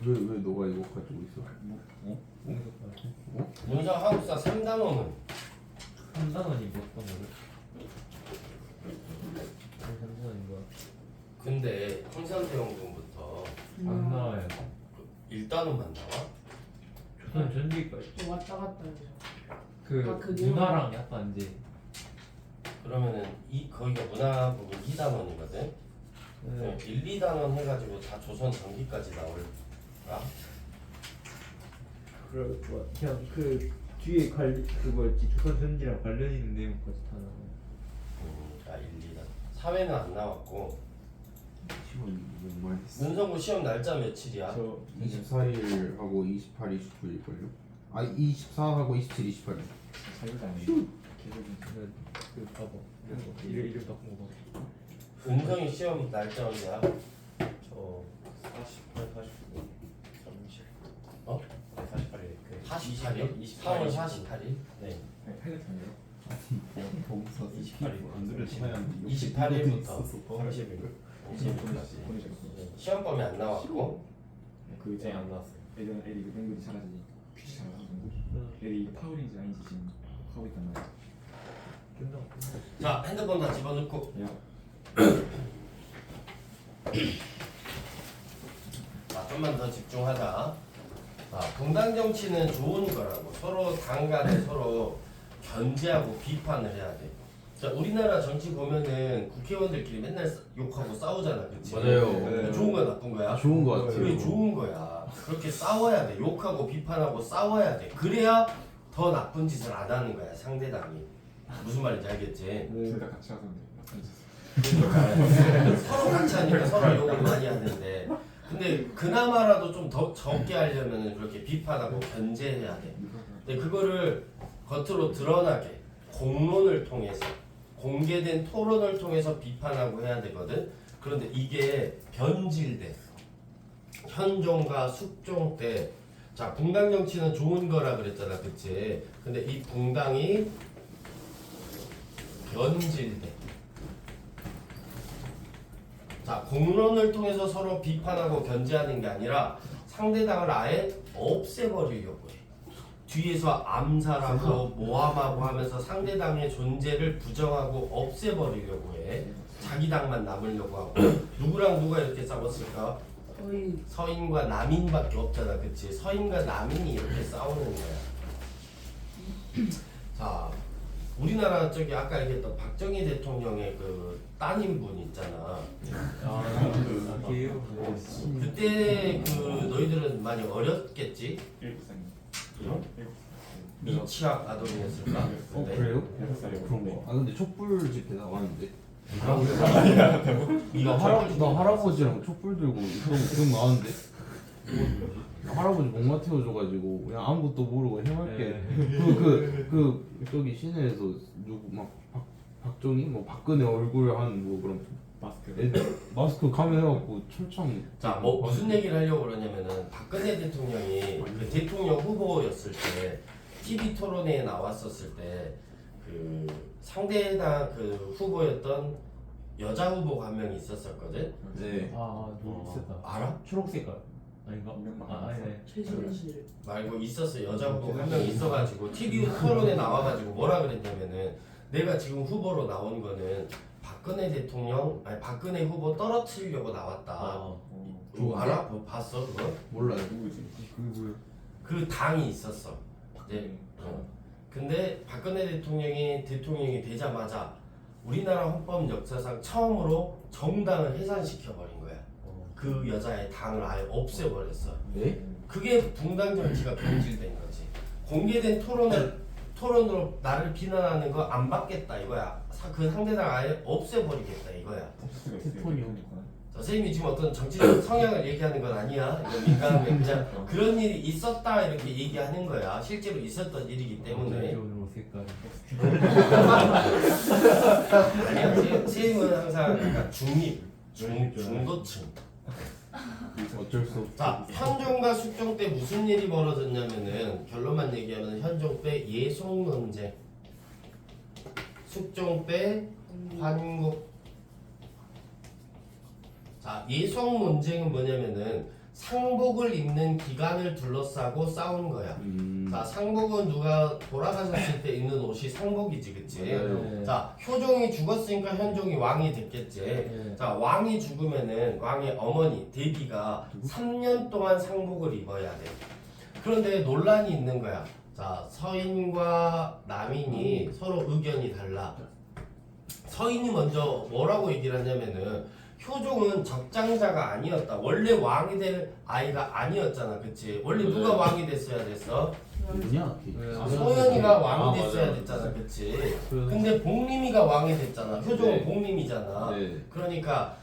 왜 너가 이거 가지고 있어? 공수 거냐? 문성 한국사 3단원은 3단원이 몇 번이래? 3단원인 거야? 근데 홍산대원군부터 안 나와요. 1단원만 나와? 조선 전기까지. 또 왔다 갔다 해서. 그 그게 문화랑 약간 이제 그러면은 거기가 문화 부분 2단원이거든? 네. 1, 2단원 해가지고 다 조선 전기까지 나올까? 그럴 거 그냥 그 뒤에 그 뭐였지 조선 전기랑 관련 있는 내용까지 다 나와요. 1, 2단원 사회는 안 나왔고 시원이 너무 많이 했어. 문성고 시험 날짜 며칠이야? 저 24일하고 28, 29일걸요? 아 24하고 27, 28일. 자유자네. 계속 그 봐봐. 이름 바꾼 거 봐. 은성이 시험 날짜 언제야? 저 48, 49, 30. 어? 네, 48일. 48일? 4월 48일? 네. 헬레탄이요? 범사 28일. 안 들으시면 안 돼. 28일부터 30일. 시험범위 안 나왔고 그 이제 안 나왔어요. 애들은 애들이 은근히 잘하지. 퀴즈 잘하고. 애들이 파워레인지 아닌지 지금 하고 있단 말이야. 끝나고. 자 핸드폰 다 집어넣고 야, 자 좀만 더 집중하자. 자 분당 정치는 좋은 거라고 서로 당 간에 서로 견제하고 비판을 해야 돼. 자 우리나라 정치 보면은 국회의원들끼리 맨날 욕하고 싸우잖아, 그치? 맞아요. 네. 좋은 거야 나쁜 거야? 좋은 거 같아요. 그게 좋은 거야. 그렇게 싸워야 돼. 욕하고 비판하고 싸워야 돼. 그래야 더 나쁜 짓을 안 하는 거야 상대당이. 무슨 말인지 알겠지? 둘 다 같이 하던데. 그러니까 서로 같이 하니까 서로 욕을 많이 하는데 근데 그나마라도 좀 더 적게 하려면 그렇게 비판하고 견제해야 돼. 근데 그거를 겉으로 드러나게 공론을 통해서 공개된 토론을 통해서 비판하고 해야 되거든. 그런데 이게 변질돼. 현종과 숙종 때 자 붕당 정치는 좋은 거라 그랬잖아, 그치? 근데 이 붕당이 변질돼. 자 공론을 통해서 서로 비판하고 견제하는 게 아니라 상대당을 아예 없애버리려고 해. 뒤에서 암살하고 모함하고 하면서 상대당의 존재를 부정하고 없애버리려고 해. 자기 당만 남으려고 하고. 누구랑 누가 이렇게 싸웠을까? 거의 서인과 남인밖에 없잖아, 그치? 서인과 남인이 이렇게 싸우는 거야. 자, 우리나라 저기 아까 얘기했던 박정희 대통령의 그 따님분 있잖아. 기회로 그때 그 너희들은 많이 어렸겠지? 7살이요. 이치학 아동이었을까? 어 그때? 그래요? 6살이요. 그런 거. 아 근데 촛불 집회 나왔는데. 나 할아버지랑 촛불 들고 그런 나왔는데 할아버지 목마 태워줘가지고 그냥 아무것도 모르고 해맑게 저기 시내에서 누구 막 박정희 뭐 박근혜 얼굴 한 뭐 그런 마스크. 마스크 가면 해갖고 철창. 자, 뭐 무슨 얘기를 하려고 그러냐면은 박근혜 대통령이 그 대통령 후보였을 때 TV 토론회에 나왔었을 때 그 상대당 그 후보였던 여자 후보가 한 명 있었었거든. 네. 누구 있었다. 알아? 초록 색깔 아닌가? 이명박 아니. 최진실 씨. 말고 있었어. 여자 후보 한 명 있어가지고 TV 토론에 나와가지고 뭐라 그랬냐면은 내가 지금 후보로 나온 거는 박근혜 대통령 아니 박근혜 후보 떨어뜨리려고 나왔다. 그거 알아? 뭐 봤어 그거? 몰라요. 누구지? 그 당이 있었어. 네. 근데 박근혜 대통령이 되자마자 우리나라 헌법 역사상 처음으로 정당을 해산시켜 버린 거야. 그 여자의 당을 아예 없애버렸어. 네? 그게 붕당 정치가 변질된 거지. 공개된 토론으로 나를 비난하는 거 안 받겠다 이거야. 그 상대당 아예 없애버리겠다 이거야. 태톤이요. 선생님이 지금 어떤 정치적 성향을 얘기하는 건 아니야. 이거 민감하게 그냥 그런 일이 있었다 이렇게 얘기하는 거야. 실제로 있었던 일이기 때문에. 오늘 옷 색깔. 아니야. 선생님은 항상 약간 중도층. 어쩔 수 없어. 자, 현종과 숙종 때 무슨 일이 벌어졌냐면은 결론만 얘기하면 현종 때 예송 논쟁, 숙종 때 환국. 자, 예송 논쟁은 뭐냐면은 상복을 입는 기간을 둘러싸고 싸운 거야. 자, 상복은 누가 돌아가셨을 때 입는 옷이 상복이지, 그치? 네. 자, 효종이 죽었으니까 현종이 왕이 됐겠지. 자, 왕이 죽으면은 왕의 어머니 대비가 3년 동안 상복을 입어야 돼. 그런데 논란이 있는 거야. 자, 서인과 남인이 서로 의견이 달라. 서인이 먼저 뭐라고 얘기를 하냐면은 효종은 적장자가 아니었다. 원래 왕이 될 아이가 아니었잖아, 그치? 원래 누가 왕이 됐어야 됐어? 누구냐? 소연이가 왕이 됐어야 맞아요. 됐잖아, 그치? 근데 복림이가 왕이 됐잖아. 효종은 네. 복림이잖아. 네. 그러니까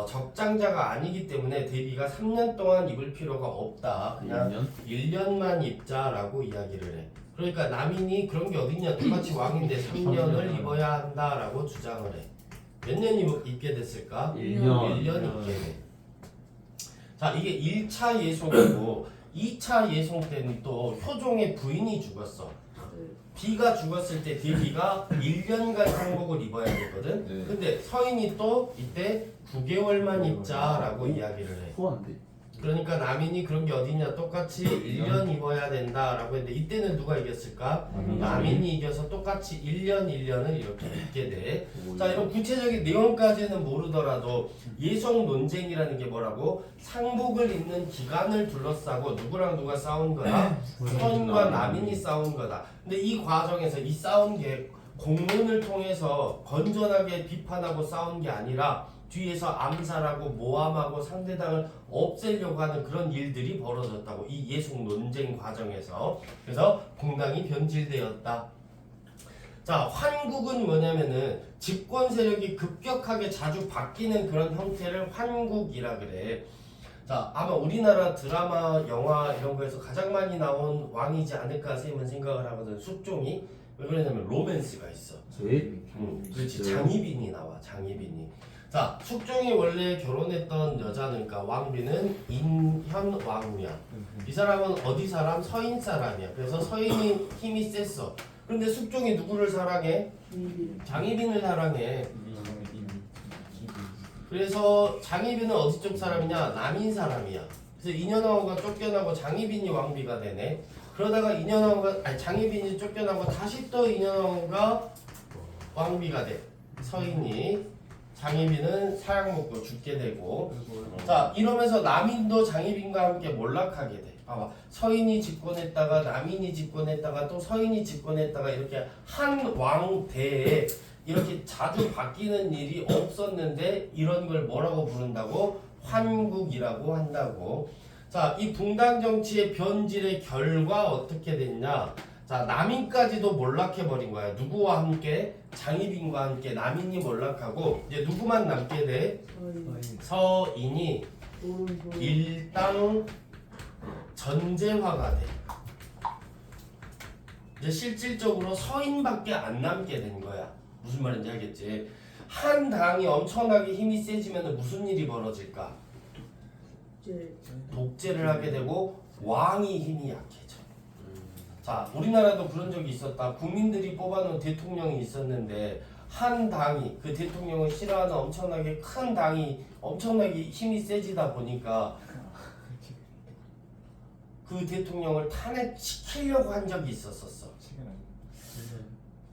적장자가 아니기 때문에 대비가 3년 동안 입을 필요가 없다. 그냥 1년만 입자라고 이야기를 해. 그러니까 남인이 그런 게 어딨냐? 똑같이 왕인데 3년을 입어야 한다라고 주장을 해. 몇 년 입게 됐을까? 1년. 1년 입게 돼. 자, 이게 1차 예송이고 2차 예송 때는 또 효종의 부인이 죽었어. 비가 죽었을 때 대비가 1년간 상복을 입어야 되거든. 네. 근데 서인이 또 이때 9개월만 입자라고 이야기를 해. 소한데. 그러니까 남인이 그런 게 어딨냐? 똑같이 1년 입어야 된다라고 했는데 이때는 누가 이겼을까? 남인이 이겨서 똑같이 1년을 이렇게 입게 돼. 자, 이런 구체적인 내용까지는 모르더라도 예송 논쟁이라는 게 뭐라고? 상복을 입는 기간을 둘러싸고 누구랑 누가 싸운 거야? 서인과 남인이 싸운 거다. 근데 이 과정에서 이 싸운 게 공론을 통해서 건전하게 비판하고 싸운 게 아니라 뒤에서 암살하고 모함하고 상대당을 없애려고 하는 그런 일들이 벌어졌다고. 이 예송 논쟁 과정에서. 그래서 공당이 변질되었다. 자, 환국은 뭐냐면은 집권 세력이 급격하게 자주 바뀌는 그런 형태를 환국이라 그래. 자, 아마 우리나라 드라마, 영화 이런 거에서 가장 많이 나온 왕이지 않을까 쌤은 생각을 하거든. 숙종이. 왜 그러냐면 로맨스가 있어. 그렇지. 장희빈이 나와. 장희빈이. 자, 숙종이 원래 결혼했던 여자는, 그러니까 왕비는 인현왕후야. 이 사람은 어디 사람? 서인 사람이야. 그래서 서인이 힘이 셌어. 그런데 숙종이 누구를 사랑해? 장희빈을 사랑해. 그래서 장희빈은 어디 쪽 사람이냐? 남인 사람이야. 그래서 인현왕후가 쫓겨나고 장희빈이 왕비가 되네. 그러다가 장희빈이 쫓겨나고 다시 또 인현왕후가 왕비가 돼. 서인이. 장희빈은 사약먹고 죽게 되고. 자, 이러면서 남인도 장희빈과 함께 몰락하게 돼. 봐봐. 서인이 집권했다가 남인이 집권했다가 또 서인이 집권했다가 이렇게 한 왕대에 이렇게 자주 바뀌는 일이 없었는데 이런 걸 뭐라고 부른다고? 환국이라고 한다고. 자, 이 붕당 정치의 변질의 결과 어떻게 됐냐? 자, 남인까지도 몰락해버린 거야. 누구와 함께? 장희빈과 함께 남인이 몰락하고 이제 누구만 남게 돼? 서인이 일당 전제화가 돼. 이제 실질적으로 서인밖에 안 남게 된 거야. 무슨 말인지 알겠지? 한 당이 엄청나게 힘이 세지면 무슨 일이 벌어질까? 독재를 하게 되고 왕이 힘이 약해져. 자, 우리나라도 그런 적이 있었다. 국민들이 뽑아놓은 대통령이 있었는데 한 당이 그 대통령을 싫어하는 엄청나게 큰 당이 엄청나게 힘이 세지다 보니까 그 대통령을 탄핵시키려고 한 적이 있었었어.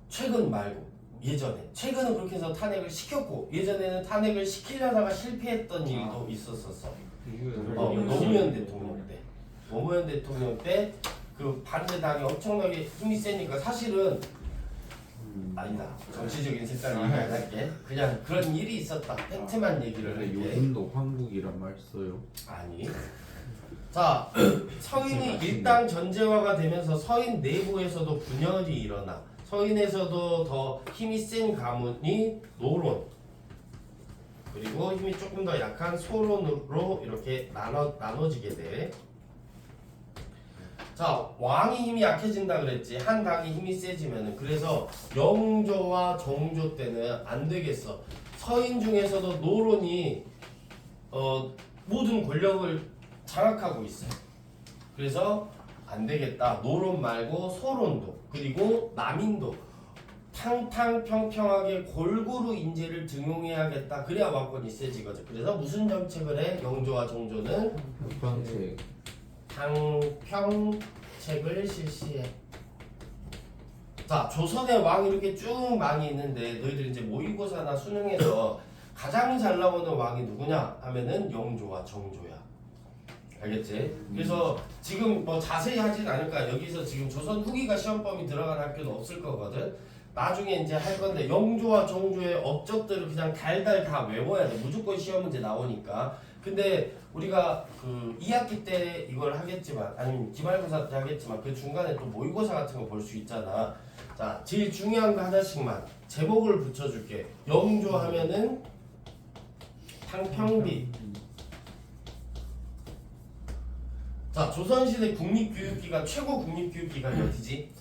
최근 말고 예전에. 최근은 그렇게 해서 탄핵을 시켰고 예전에는 탄핵을 시키려다가 실패했던 일도 있었었어. 노무현 대통령 때. 노무현 대통령 때 그 반대당이 엄청나게 힘이 세니까 사실은 아니다. 정치적인 색깔을 얘기 안 할게. 그냥 그런 일이 있었다. 팩트만 얘기를 근데 할게. 요즘도 한국이란 말 써요. 아니. 자, 서인이 일당 전제화가 되면서 서인 내부에서도 분열이 일어나. 서인에서도 더 힘이 센 가문이 노론, 그리고 힘이 조금 더 약한 소론으로 이렇게 나눠지게 돼. 자, 왕이 힘이 약해진다 그랬지. 한 당이 힘이 세지면은. 그래서 영조와 정조 때는 안 되겠어. 서인 중에서도 노론이 모든 권력을 장악하고 있어. 그래서 안 되겠다. 노론 말고 소론도 그리고 남인도 탕탕평평하게 골고루 인재를 등용해야겠다. 그래야 왕권이 세지거든. 그래서 무슨 정책을 해? 영조와 정조는 평생 당평책을 실시해. 자, 조선의 왕 이렇게 쭉 많이 있는데 너희들 이제 모의고사나 수능에서 가장 잘 나오는 왕이 누구냐 하면은 영조와 정조야. 알겠지? 그래서 지금 뭐 자세히 하진 않을까. 여기서 지금 조선 후기가 시험범위 들어간 학교는 없을 거거든. 나중에 이제 할 건데 영조와 정조의 업적들을 그냥 달달 다 외워야 돼. 무조건 시험 문제 나오니까. 근데 우리가 그 2학기 때 이걸 하겠지만 아니면 기말고사 때 하겠지만 그 중간에 또 모의고사 같은 거 볼 수 있잖아. 자, 제일 중요한 거 하나씩만 제목을 붙여줄게. 영조 하면은 탕평비. 자, 조선시대 국립교육기관 최고 국립교육기관이 어디지?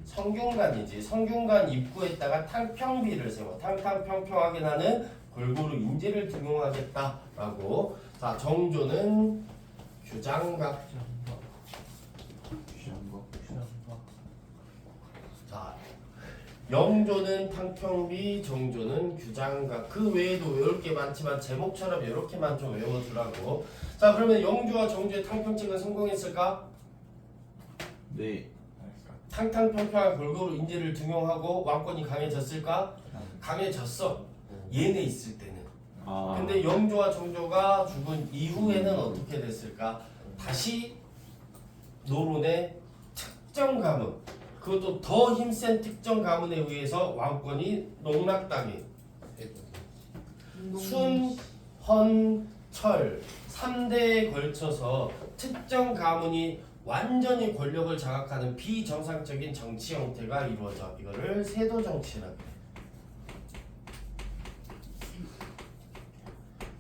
성균관이지. 성균관 입구에다가 탕평비를 세워. 탕탕평평하게 나는 골고루 인재를 등용하겠다라고. 자, 정조는 규장각. 자, 영조는 탕평비, 정조는 규장각. 그 외에도 외울 게 많지만 제목처럼 이렇게만 좀 외워두라고. 자, 그러면 영조와 정조의 탕평책은 성공했을까? 네. 탕탕평평한 골고루 인재를 등용하고 왕권이 강해졌을까? 강해졌어. 얘네 있을 때는. 근데 영조와 정조가 죽은 이후에는 어떻게 됐을까? 다시 노론의 특정 가문, 그것도 더 힘센 특정 가문에 의해서 왕권이 농락당해. 순, 헌, 철 3대에 걸쳐서 특정 가문이 완전히 권력을 장악하는 비정상적인 정치 형태가 이루어져. 이거를 세도 정치라고 해.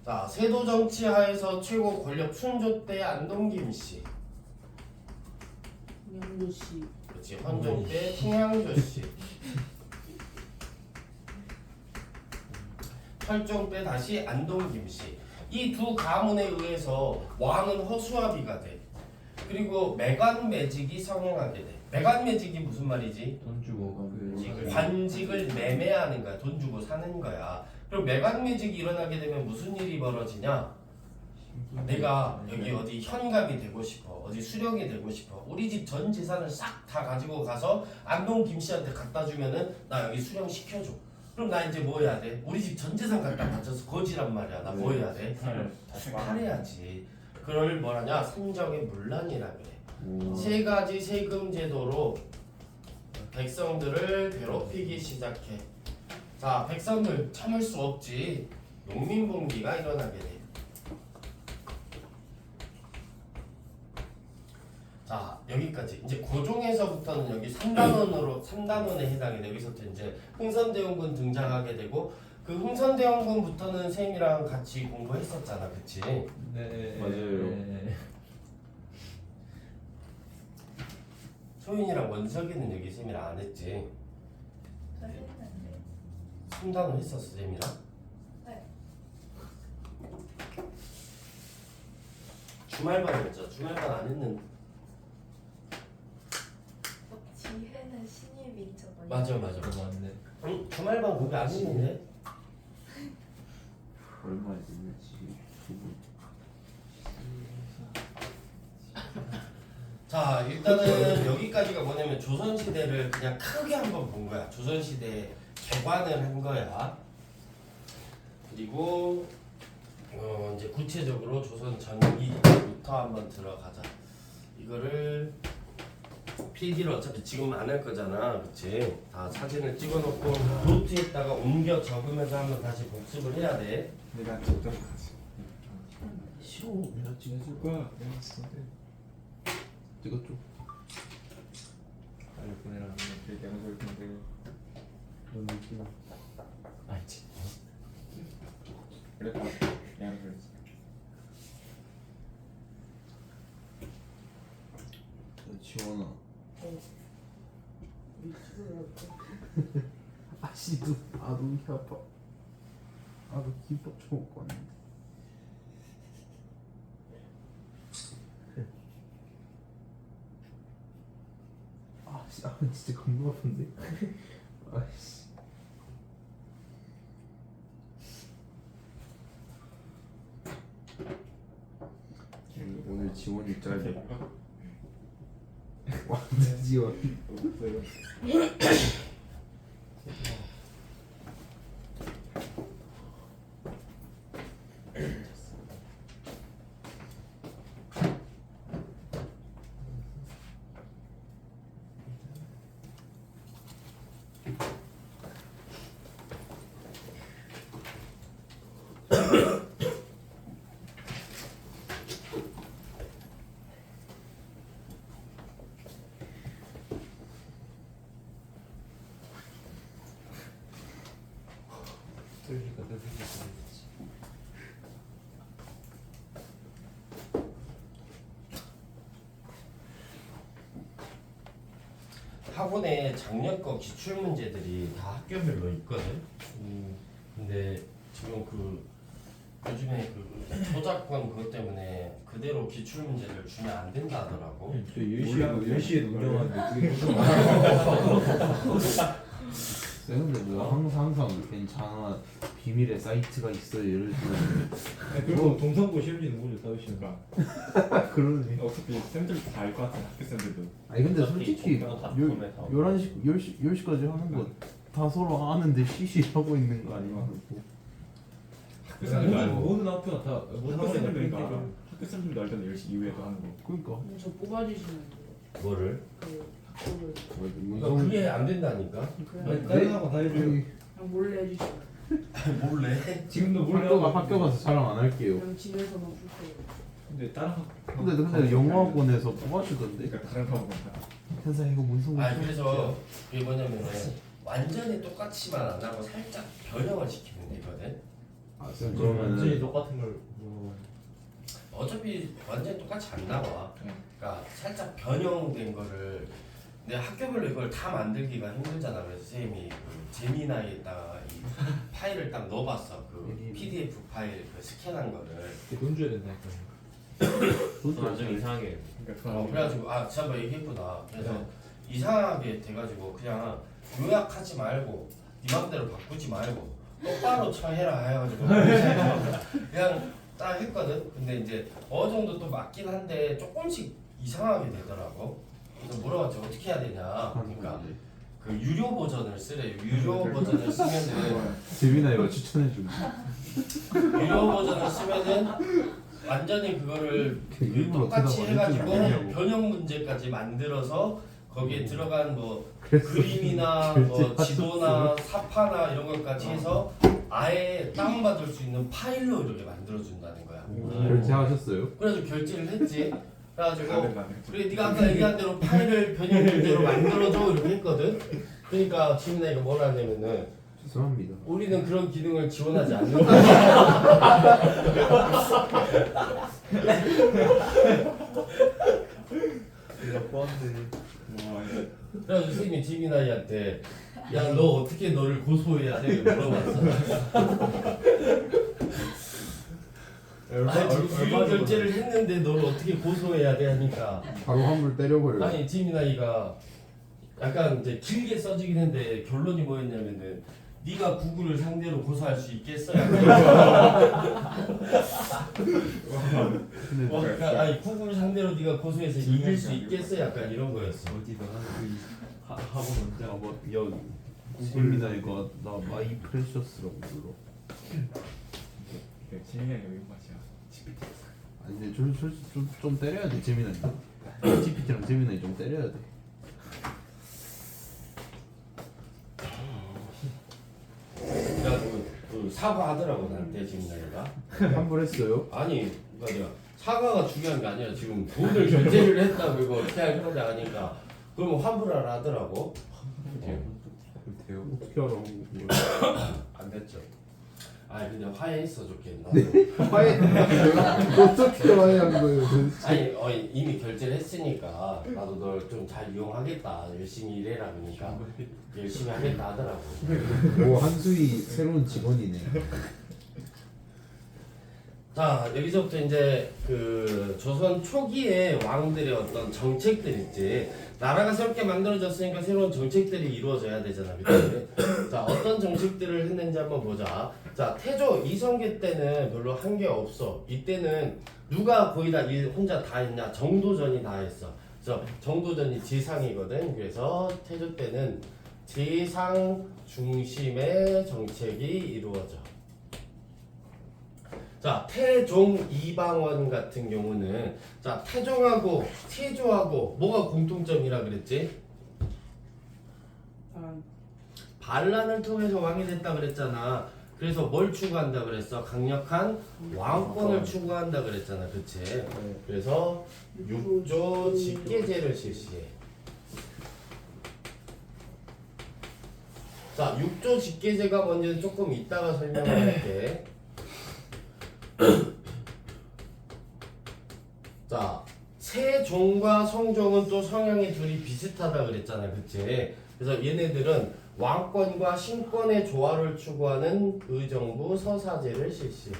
자, 세도 정치 하에서 최고 권력 순조 때 안동김 씨. 영조 씨. 그렇지. 헌종 때 풍양조 씨. 철종 때 다시 안동김 씨. 이 두 가문에 의해서 왕은 허수아비가 돼. 그리고 매관매직이 성행하게 돼. 매관매직이 무슨 말이지? 돈 주고 관직을 매매하는 거야. 돈 주고 사는 거야. 그럼 매관매직이 일어나게 되면 무슨 일이 벌어지냐? 내가 여기 어디 현갑이 되고 싶어. 어디 수령이 되고 싶어. 우리 집 전 재산을 싹 다 가지고 가서 안동 김씨한테 갖다 주면은 나 여기 수령 시켜줘. 그럼 나 이제 뭐 해야 돼? 우리 집 전 재산 갖다 바쳐서 거지란 말이야. 나 뭐 해야 돼? 탈해야지. 그걸 뭐라냐? 산정의 문란이라 그래. 세 가지 세금 제도로 백성들을 괴롭히기 시작해. 자, 백성들 참을 수 없지. 농민봉기가 일어나게 돼. 자, 자 여기까지 이제 고종에서부터는 여기 3단원에 해당이 돼. 여기서부터 이제 흥선대원군 등장하게 되고 그 흥선대원군부터는 쌤이랑 같이 공부했었잖아, 그치? 네. 맞아요. 소윤이랑 원석이는 여기 쌤이랑 안 했지? 저 했는데. 3단원 했었어 쌤이랑? 네. 주말반이었죠. 주말반 안 했는데. 지혜는 신입인 저번에. 맞아. 맞네. 응? 주말반 거기 안 했는데? 얼마지 지금 두분 자 일단은 여기까지가 뭐냐면 조선시대를 그냥 크게 한번 본 거야. 조선시대 개관을 한 거야. 그리고 이제 구체적으로 조선 전기부터 한번 들어가자. 이거를 필기를 어차피 지금 안 할 거잖아, 그치? 다 사진을 찍어놓고 노트에다가 옮겨 적으면서 한번 다시 복습을 해야 돼. 내가 직접 같이 싫어 내가 찍어줄 거야. 내가 진짜 찍었죠. 빨리 보내라. 되게 내가 좋을 텐데. 너무 웃기다. 알지. 그래 내가 그랬지. 지원아 이 찍으라고. 아씨 눈이 아파. 아너 김밥 좀 먹고 왔는데. 아씨 진짜 겁나 아픈데. 아씨. 오늘 지원이 짧아. 완전 지원. 없어요. 학원에 작년 거 기출 문제들이 다 학교별로 있거든. 근데 지금 요즘에 저작권 그것 때문에 그대로 기출 문제를 주면 안 된다 하더라고. 저 10시에 운영하는데 그게 무슨 근데 뭐 항상 괜찮아 비밀의 사이트가 있어요 예를 들어. 그리고 동성고 시험지는 모두 다 오시니까. 그러네. 어차피 쌤들 다 알 것 같아. 학교생들도. 아니 근데 솔직히 종교도 다 11시 10시까지 하는 거 다 서로 아는데 시시하고 있는 거 아니야? 학교생들도 알고. 모든 학교가 다 모든 학교생들도 학교가 그러니까 학교생들도 알잖아. 10시 이후에도 하는 거. 그러니까 저 뽑아주시면 돼요. 뭐를? 그 학교를 그러니까 그게 안 된다니까. 그냥 다른 학원 다 해줘요. 그냥 몰래 해주시면 돼요. 몰래? 지금도 몰래 학교 가서 자랑 안 할게요. 그냥 집에서만 풀 거예요. 근데 다른 학교. 근데 영어학원에서 뽑아주던데. 그러니까 다른 학원 다. 현사 이거 문서 아 그래서 그게 뭐냐면은 완전히 똑같이만 안 하고 살짝 변형을 시키면 되거든. 아 완전히 그러면은 똑같은 걸 뭐. 어차피 완전히 똑같이 안 나와. 그러니까 살짝 변형된 거를 근데 학교별로 이걸 다 만들기가 힘들잖아. 그래서 선생님이 그 제미나이에다가 이 파일을 딱 넣어봤어. 그 PDF 파일 그 스캔한 거를. 돈 줘야 된다니까. 완전 이상하게. 그러니까 그래가지고 아 지난번 얘기했구나. 그래서 네. 이상하게 돼가지고 그냥 요약하지 말고 네 맘대로 바꾸지 말고 똑바로 처해라 해가지고 그냥 딱 했거든. 근데 이제 어느 정도 또 맞긴 한데 조금씩 이상하게 되더라고. 그래서 물어봤지 어떻게 해야 되냐. 그러니까 그 유료 버전을 쓰래요. 유료 버전을 쓰면은 재민아 이거 추천해줘. 유료 버전을 쓰면은 완전히 그거를 그 일부러 똑같이 대답 안 해가지고 해주냐고. 변형 문제까지 만들어서 거기에 들어간 뭐 그래서 그림이나 뭐 지도나 사파나 이런 것까지 해서 아예 다운받을 수 있는 파일로 이렇게 만들어준다는 거야. 결제하셨어요? 그래서 결제를 했지. 그래가지고 그래 네가 아까 얘기한 대로 파일을 변형 문제로 만들어줘 이렇게 했거든. 그러니까 지민아이가 뭐라 하냐면은 죄송합니다. 우리는 그런 기능을 지원하지 않는다. 내가 뻔데. 그래서 선생님이 지민아이한테 야 너 어떻게 너를 고소해야 돼? 물어봤어. 아니 지금 수요 결제를 했는데 너를 어떻게 고소해야 돼 하니까 바로 환불 때려버려. 아니 지민아이가 약간 이제 길게 써지긴 했는데 결론이 뭐였냐면은 네가 구글을 상대로 고소할 수 있겠어? 그러니까 아니 구글 상대로 네가 고소해서 이길 수 있겠어? 약간 이런 거였어. 어디서 그 학원 원장 뭐 여기 구글이다 이거 나 마이 프레셔스라고 불러. 재민이가 여기 맛이야. GPT. 아니 근데 좀 때려야 돼 재민아. GPT랑 재민아 좀 때려야 돼. 그래가지고 그 사과하더라고 나한테 지민아이가. 환불했어요? 아니 그러니까 내가 사과가 중요한 게 아니라 지금 돈을 결제를 했다고 이거 어떻게 할 거냐 하니까 그러면 환불하라 하더라고. 돼요. 어떻게 알아? 안 됐죠. 아 근데 화해했어 좋겠나? 화해 어떻게 화해한 거예요? 도대체? 아니 이미 결제를 했으니까 나도 널 좀 잘 이용하겠다 열심히 일해라 그러니까 열심히 하겠다 하더라고. 뭐 한수희 새로운 직원이네. 자 여기서부터 이제 그 조선 초기의 왕들의 어떤 정책들 있지. 나라가 새롭게 만들어졌으니까 새로운 정책들이 이루어져야 되잖아. 그치? 자 어떤 정책들을 했는지 한번 보자. 자 태조 이성계 때는 별로 한 게 없어. 이때는 누가 거의 다 일 혼자 다 했냐? 정도전이 다 했어. 그래서 정도전이 지상이거든. 그래서 태조 때는 지상 중심의 정책이 이루어져. 자 태종 이방원 같은 경우는 자 태종하고 태조하고 뭐가 공통점이라 그랬지? 아, 반란을 통해서 왕이 됐다 그랬잖아. 그래서 뭘 추구한다 그랬어? 강력한 왕권을 추구한다 그랬잖아. 그치? 그래서 육조 직계제를 실시해. 자 육조 직계제가 뭔지는 조금 이따가 설명을 할게. 자 세종과 성종은 또 성향이 둘이 비슷하다 그랬잖아. 그치? 그래서 얘네들은 왕권과 신권의 조화를 추구하는 의정부 서사제를 실시.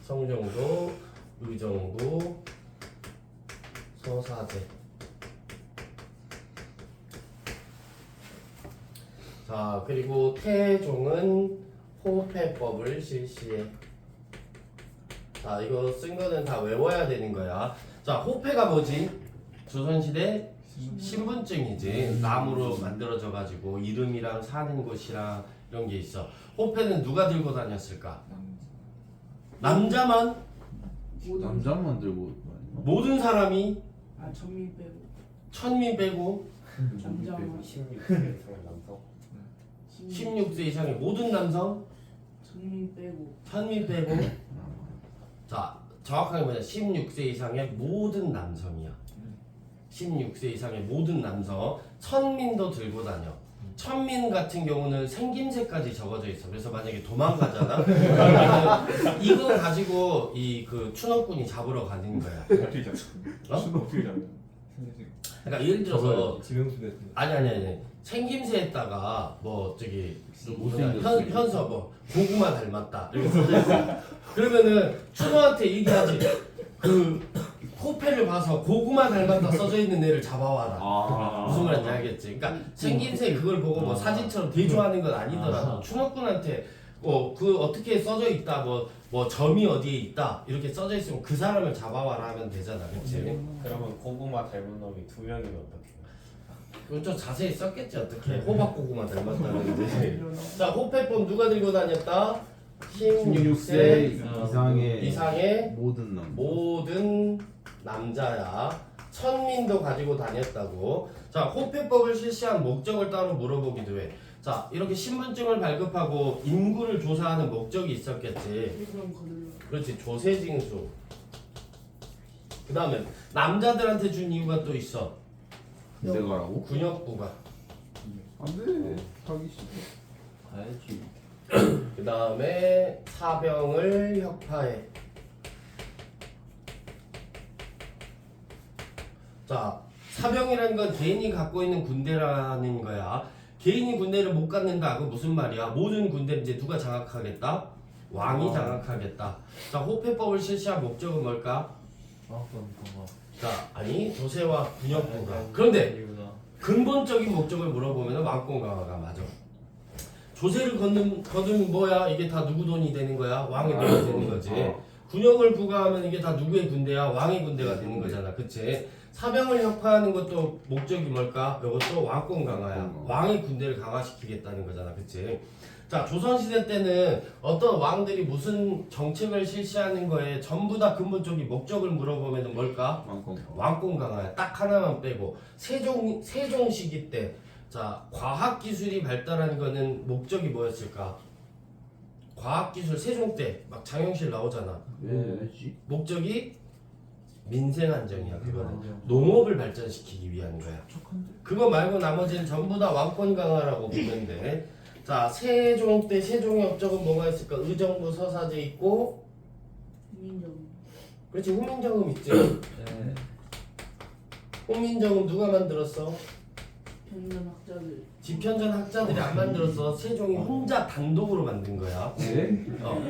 성종도 의정부 서사제. 자 그리고 태종은 호패법을 실시해. 자 이거 쓴 거는 다 외워야 되는 거야. 자 호패가 뭐지? 조선시대 신분증이지. 나무로 만들어져 가지고 이름이랑 사는 곳이랑 이런 게 있어. 호패는 누가 들고 다녔을까? 남자만? 남자만 들고 모든 사람이? 아 천민 빼고 천민 빼고? 남자만 16세 이상의 모든 남성? 천민 빼고 천민 빼고? 자 정확하게 뭐냐 16세 이상의 모든 남성이야. 16세 이상의 모든 남성. 천민도 들고 다녀. 천민 같은 경우는 생김새까지 적어져 있어. 그래서 만약에 도망가잖아. 그러면 이거 가지고 이 그 추노꾼이 잡으러 가는 거야. 어떻게 잡는 어? 어떻게 잡는 그러니까 예를 들어서 지명수 같은. 아니 생김새에다가 뭐 저기 못생겼어. 현서 뭐 고구마 닮았다 이렇게 써져 있어. 그러면은 추노한테 얘기하지. 그 호패를 봐서 고구마 닮았다 써져 있는 애를 잡아와라. 무슨 말인지 알겠지? 그러니까 생김새 그걸 보고 뭐 사진처럼 대조하는 건 아니더라도 추노꾼한테 그 어떻게 써져 있다 뭐 점이 어디에 있다 이렇게 써져 있으면 그 사람을 잡아와라 하면 되잖아, 그렇지? 그러면 고구마 닮은 놈이 2명이면 어떡해? 그건 좀 자세히 썼겠지 어떻게 호박 고구마 닮았다는데. 자 호패법 누가 들고 다녔다? 16세 이상의 모든 남자야. 천민도 가지고 다녔다고. 자 호패법을 실시한 목적을 따로 물어보기도 해. 자 이렇게 신분증을 발급하고 인구를 조사하는 목적이 있었겠지. 그럼 거들러. 그렇지 조세징수. 그 다음에 남자들한테 준 이유가 또 있어. 군대 가라고? 군역부가. 안돼 가기 싫어. 가야지. 그 다음에 사병을 혁파해. 자 사병이라는 건 개인이 갖고 있는 군대라는 거야. 개인이 군대를 못 갖는다. 그 무슨 말이야? 모든 군대를 이제 누가 장악하겠다? 왕이 장악하겠다. 자 호패법을 실시한 목적은 뭘까? 자 아니 조세와 군역부가. 그런데 근본적인 목적을 물어보면 왕권 강화가 맞아. 조세를 거두면 뭐야? 이게 다 누구 돈이 되는 거야? 왕의 돈이 되는 거지. 군역을 부과하면 이게 다 누구의 군대야? 왕의 군대가 되는 거잖아. 그치? 사병을 혁파하는 것도 목적이 뭘까? 이것도 왕권 강화야. 왕의 군대를 강화시키겠다는 거잖아. 그치? 자, 조선시대 때는 어떤 왕들이 무슨 정책을 실시하는 거에 전부 다 근본적인 목적을 물어보면 뭘까? 왕권 강화야. 딱 하나만 빼고. 세종 시기 때 자, 과학기술이 발달한 거는 목적이 뭐였을까? 과학기술 세종 때 막 장영실 나오잖아. 왜지? 목적이 민생 안정이야. 그거는 농업을 발전시키기 위한 거야. 그거 말고 나머지는 전부 다 왕권 강화라고 보면 돼. 자, 세종 때 세종의 업적은 뭐가 있을까? 의정부 서사제 있고, 민정. 그렇지 후민정음 있지. 네. 후민정음 누가 만들었어? 편전 학자들. 집현전 학자들이 안 만들었어. 세종이 혼자 단독으로 만든 거야. 네?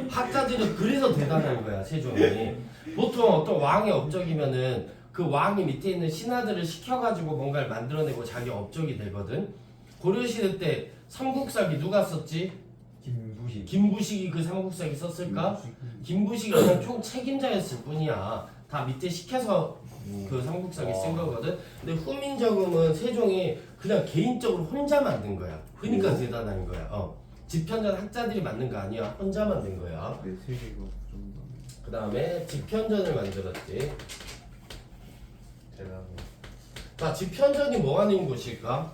학자들은 그래서 대단한 거야. 세종이. 보통 어떤 왕의 업적이면은 그 왕이 밑에 있는 신하들을 시켜가지고 뭔가를 만들어내고 자기 업적이 되거든. 고려시대 때 삼국사기 누가 썼지? 김부식. 김부식이 그 삼국사기 썼을까? 김부식이 그냥 총 책임자였을 뿐이야. 다 밑에 시켜서 그 삼국사기 쓴 거거든. 근데 후민정음은 세종이 그냥 개인적으로 혼자 만든 거야. 그러니까 대단한 거야. 집현전 학자들이 만든 거 아니야. 혼자 만든 거야. 내 세계가 좀 그 다음에 집현전을 만들었지. 대단하고. 자, 집현전이 뭐 하는 곳일까?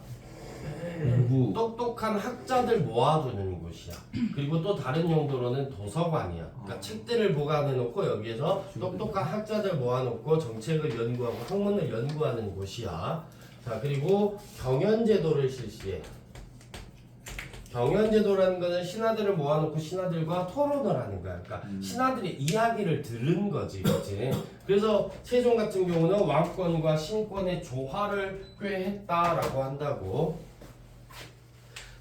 공부. 똑똑한 학자들 모아두는 곳이야. 그리고 또 다른 용도로는 도서관이야. 그러니까 책들을 보관해놓고 여기에서 똑똑한 학자들 모아놓고 정책을 연구하고 학문을 연구하는 곳이야. 자, 그리고 경연제도를 실시해. 경연제도라는 거는 신하들을 모아놓고 신하들과 토론을 하는 거야. 그러니까 신하들의 이야기를 들은 거지, 그렇지? 그래서 세종 같은 경우는 왕권과 신권의 조화를 꾀했다라고 한다고.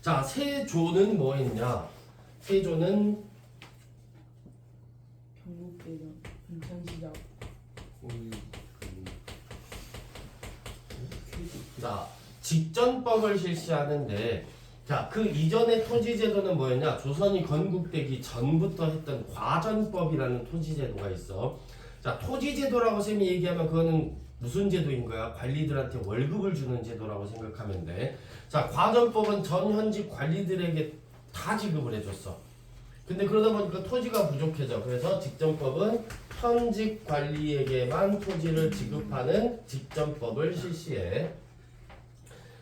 자, 세조는 뭐 했냐? 세조는 경북대전. 금천시장. 자, 직전법을 실시하는데, 자, 그 이전의 토지제도는 뭐였냐? 조선이 건국되기 전부터 했던 과전법이라는 토지제도가 있어. 자, 토지제도라고 쌤이 얘기하면 그거는 무슨 제도인 거야? 관리들한테 월급을 주는 제도라고 생각하면 돼. 자, 과전법은 전 현직 관리들에게 다 지급을 해줬어. 근데 그러다 보니까 토지가 부족해져. 그래서 직전법은 현직 관리에게만 토지를 지급하는 직전법을 실시해.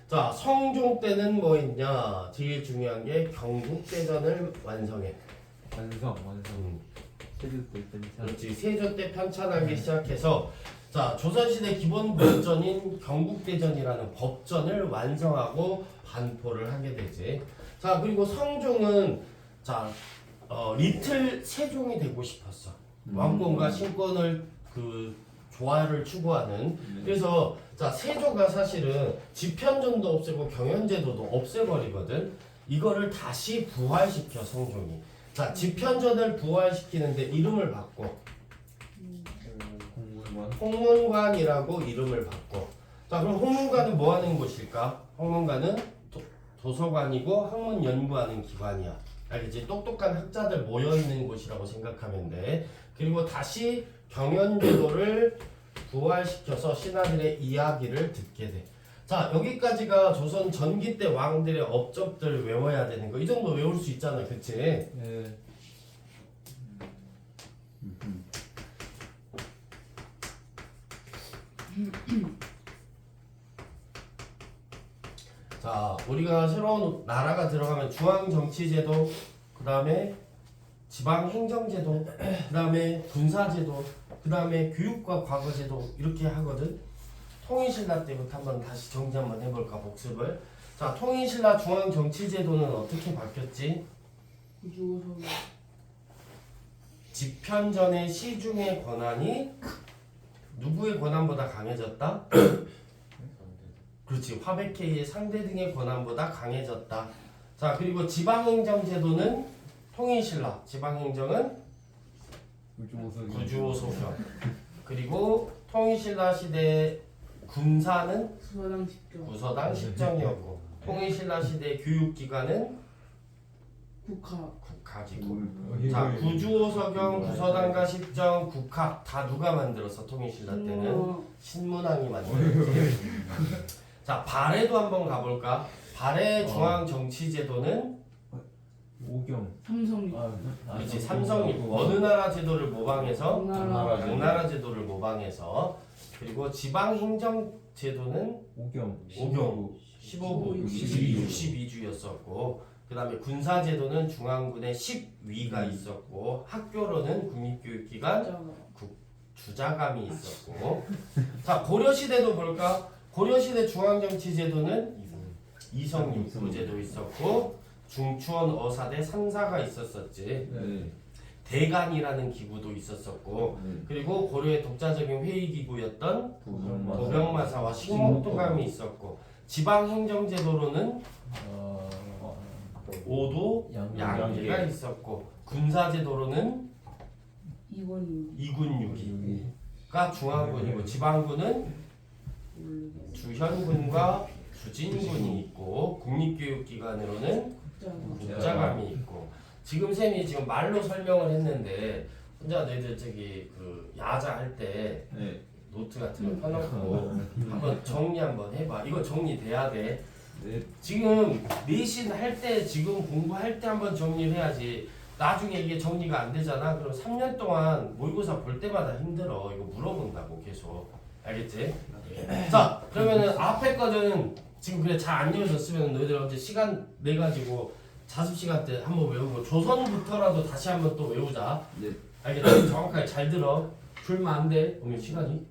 자, 성종 때는 뭐 있냐? 제일 중요한 게 경국대전을 완성해. 완성. 세조 때 편찬. 그렇지. 세조 때 편찬하기 시작해서 자, 조선시대 기본 법전인 경국대전이라는 법전을 완성하고 반포를 하게 되지. 자, 그리고 성종은 자, 리틀 세종이 되고 싶었어. 왕권과 신권을 그 조화를 추구하는. 그래서 자, 세조가 사실은 집현전도 없애고 경연제도도 없애버리거든. 이거를 다시 부활시켜 성종이. 자, 집현전을 부활시키는데 이름을 바꿔. 홍문관이라고 이름을 바꿔. 자, 그럼 홍문관은 뭐 하는 곳일까? 홍문관은 도서관이고 학문 연구하는 기관이야. 알겠지? 똑똑한 학자들 모여있는 곳이라고 생각하면 돼. 그리고 다시 경연제도를 부활시켜서 신하들의 이야기를 듣게 돼. 자, 여기까지가 조선 전기 때 왕들의 업적들을 외워야 되는 거. 이 정도 외울 수 있잖아, 그치? 네. 자, 우리가 새로운 나라가 들어가면 중앙정치제도, 그 다음에 지방행정제도, 그 다음에 군사제도, 그 다음에 교육과 과거제도 이렇게 하거든. 통일신라 때부터 한번 다시 정리 한번 해볼까, 복습을. 자, 통일신라 중앙정치제도는 어떻게 바뀌었지? 구조석 집현전의 시중의 권한이 누구의 권한보다 강해졌다? 그렇지, 화백회의의 상대 등의 권한보다 강해졌다. 자, 그리고 지방행정제도는 통일신라, 지방행정은 구주소경. 그리고 통일신라 시대 군사는 수사당 직접 구서당 십정이었고, 통일신라 시대 교육기관은 국학 국학이고. 자, 구주호서경, 구서당과 십정, 국학 다 누가 만들었어? 통일신라 때는 신문왕이 만들었지. 자, 발해도 한번 가볼까? 발해 중앙정치제도는 오경. 삼성이 그렇지, 삼성이고, 어느 나라 제도를 모방해서? 당나라 당나라 제도를 모방해서. 그리고 지방행정제도는 오경. 15부 62주였었고, 그 다음에 군사제도는 중앙군에 10위가 있었고, 학교로는 국립교육기관 주자감이 있었고. 자, 고려시대도 볼까? 고려시대 중앙정치제도는 이성육부제도 있었고, 중추원 어사대 3사가 있었었지. 네. 대간이라는 기구도 있었었고, 그리고 고려의 독자적인 회의기구였던 도병마사와 식목도감이 있었고, 지방행정제도로는 오도 양계가 있었고, 군사제도로는 이군육이가 중앙군이고, 지방군은 주현군과 주진군이 있고, 국립교육기관으로는 국자감이 있고. 지금 쌤이 지금 말로 설명을 했는데, 혼자 너희들 저기 그 야자 할 때 네. 노트 같은 거 펴놓고 한번 정리 한번 해봐. 이거 정리돼야 돼. 네. 지금 내신 할 때, 지금 공부할 때 한번 정리를 해야지. 나중에 이게 정리가 안 되잖아. 그럼 3년 동안 모의고사 볼 때마다 힘들어. 이거 물어본다고 계속. 알겠지? 자, 그러면은 앞에 거는 지금 그래 잘 안 이어졌으면 너희들 언제 시간 내 가지고 자습 시간 때 한번 외우고, 조선부터라도 다시 한번 또 외우자. 네. 알겠지? 정확하게 잘 들어. 줄면 안 돼. 오늘 시간이.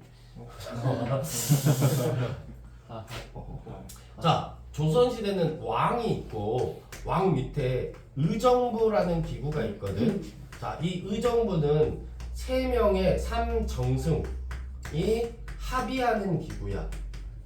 자, 조선시대는 왕이 있고, 왕 밑에 의정부라는 기구가 있거든. 자, 이 의정부는 3명의 삼정승이 합의하는 기구야.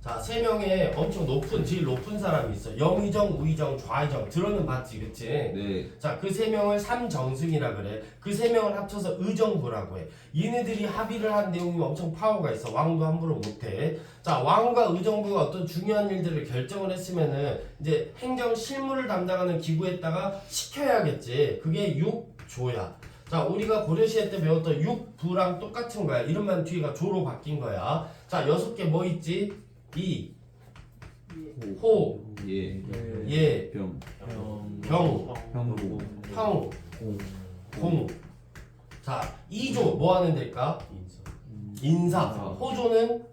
자, 3명의 엄청 높은, 제일 높은 사람이 있어. 영의정, 우의정, 좌의정. 들어는 봤지, 그치? 네. 자, 그 3명을 삼정승이라 그래. 그 3명을 합쳐서 의정부라고 해. 얘네들이 합의를 한 내용이 엄청 파워가 있어. 왕도 함부로 못해. 자, 왕과 의정부가 어떤 중요한 일들을 결정을 했으면은 이제 행정 실무를 담당하는 기구에다가 시켜야겠지. 그게 육조야. 자, 우리가 고려시대 때 배웠던 육부랑 똑같은 거야. 이름만 뒤가 조로 바뀐 거야. 자, 6개 뭐 있지? 이, 호, 예. 예, 병. 병, 형부. 형, 공. 자, 2조 뭐 하는 데일까? 인사. 호조는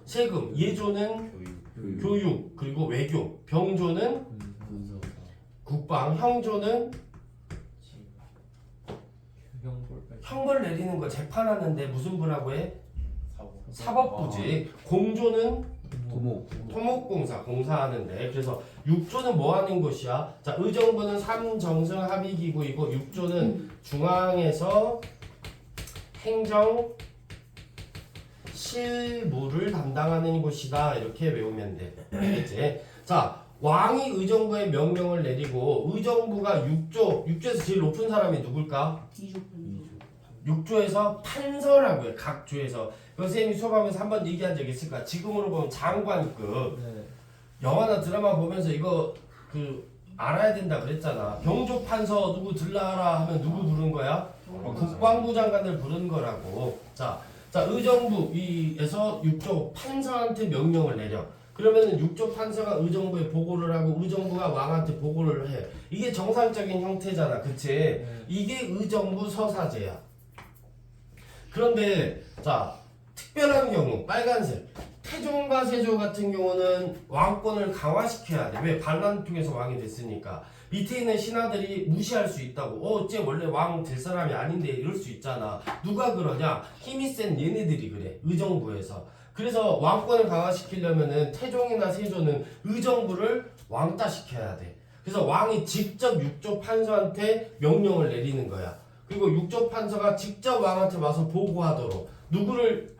세금. 예조는 교육. 그리고 외교. 병조는 국방. 형조는 형벌 내리는 거 재판하는데 무슨 부라고 해? 사법부지. 공조는 토목공사, 공사하는데. 그래서 6조는 뭐 하는 곳이야? 자, 의정부는 삼정승 합의기구이고, 6조는 중앙에서 행정 실무를 담당하는 곳이다. 이렇게 외우면 돼. 알겠지? 자, 왕이 의정부에 명령을 내리고, 의정부가 6조에서 제일 높은 사람이 누굴까? 6조에서 판서라고 해. 각 조에서. 그 선생님이 수업하면서 한번 얘기한 적 있을 거야. 지금으로 보면 장관급. 영화나 드라마 보면서 이거 알아야 된다 그랬잖아. 병조 판서 누구 들라라 하면 누구 부른 거야? 국방부 장관을 부른 거라고. 자, 의정부에서 6조 판서한테 명령을 내려. 그러면은 6조 판서가 의정부에 보고를 하고, 의정부가 왕한테 보고를 해. 이게 정상적인 형태잖아. 그치? 이게 의정부 서사제야. 그런데 자, 특별한 경우 빨간색 태종과 세조 같은 경우는 왕권을 강화시켜야 돼. 왜? 반란을 통해서 왕이 됐으니까. 밑에 있는 신하들이 무시할 수 있다고. 어째 원래 왕 될 사람이 아닌데 이럴 수 있잖아. 누가 그러냐? 힘이 센 얘네들이 그래. 의정부에서. 그래서 왕권을 강화시키려면은 태종이나 세조는 의정부를 왕따시켜야 돼. 그래서 왕이 직접 육조 판서한테 명령을 내리는 거야. 그리고 육조 판서가 직접 왕한테 와서 보고하도록 누구를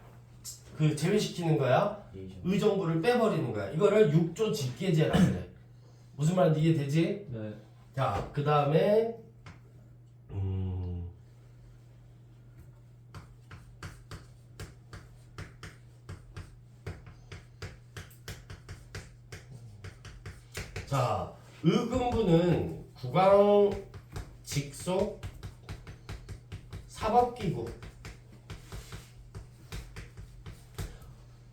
제외시키는 거야? 의정부를 빼버리는 거야. 이거를 육조 직계제라 그래. 무슨 말인지 이해되지? 네. 자, 그 다음에 자, 의금부는 국왕 직속 사법기구.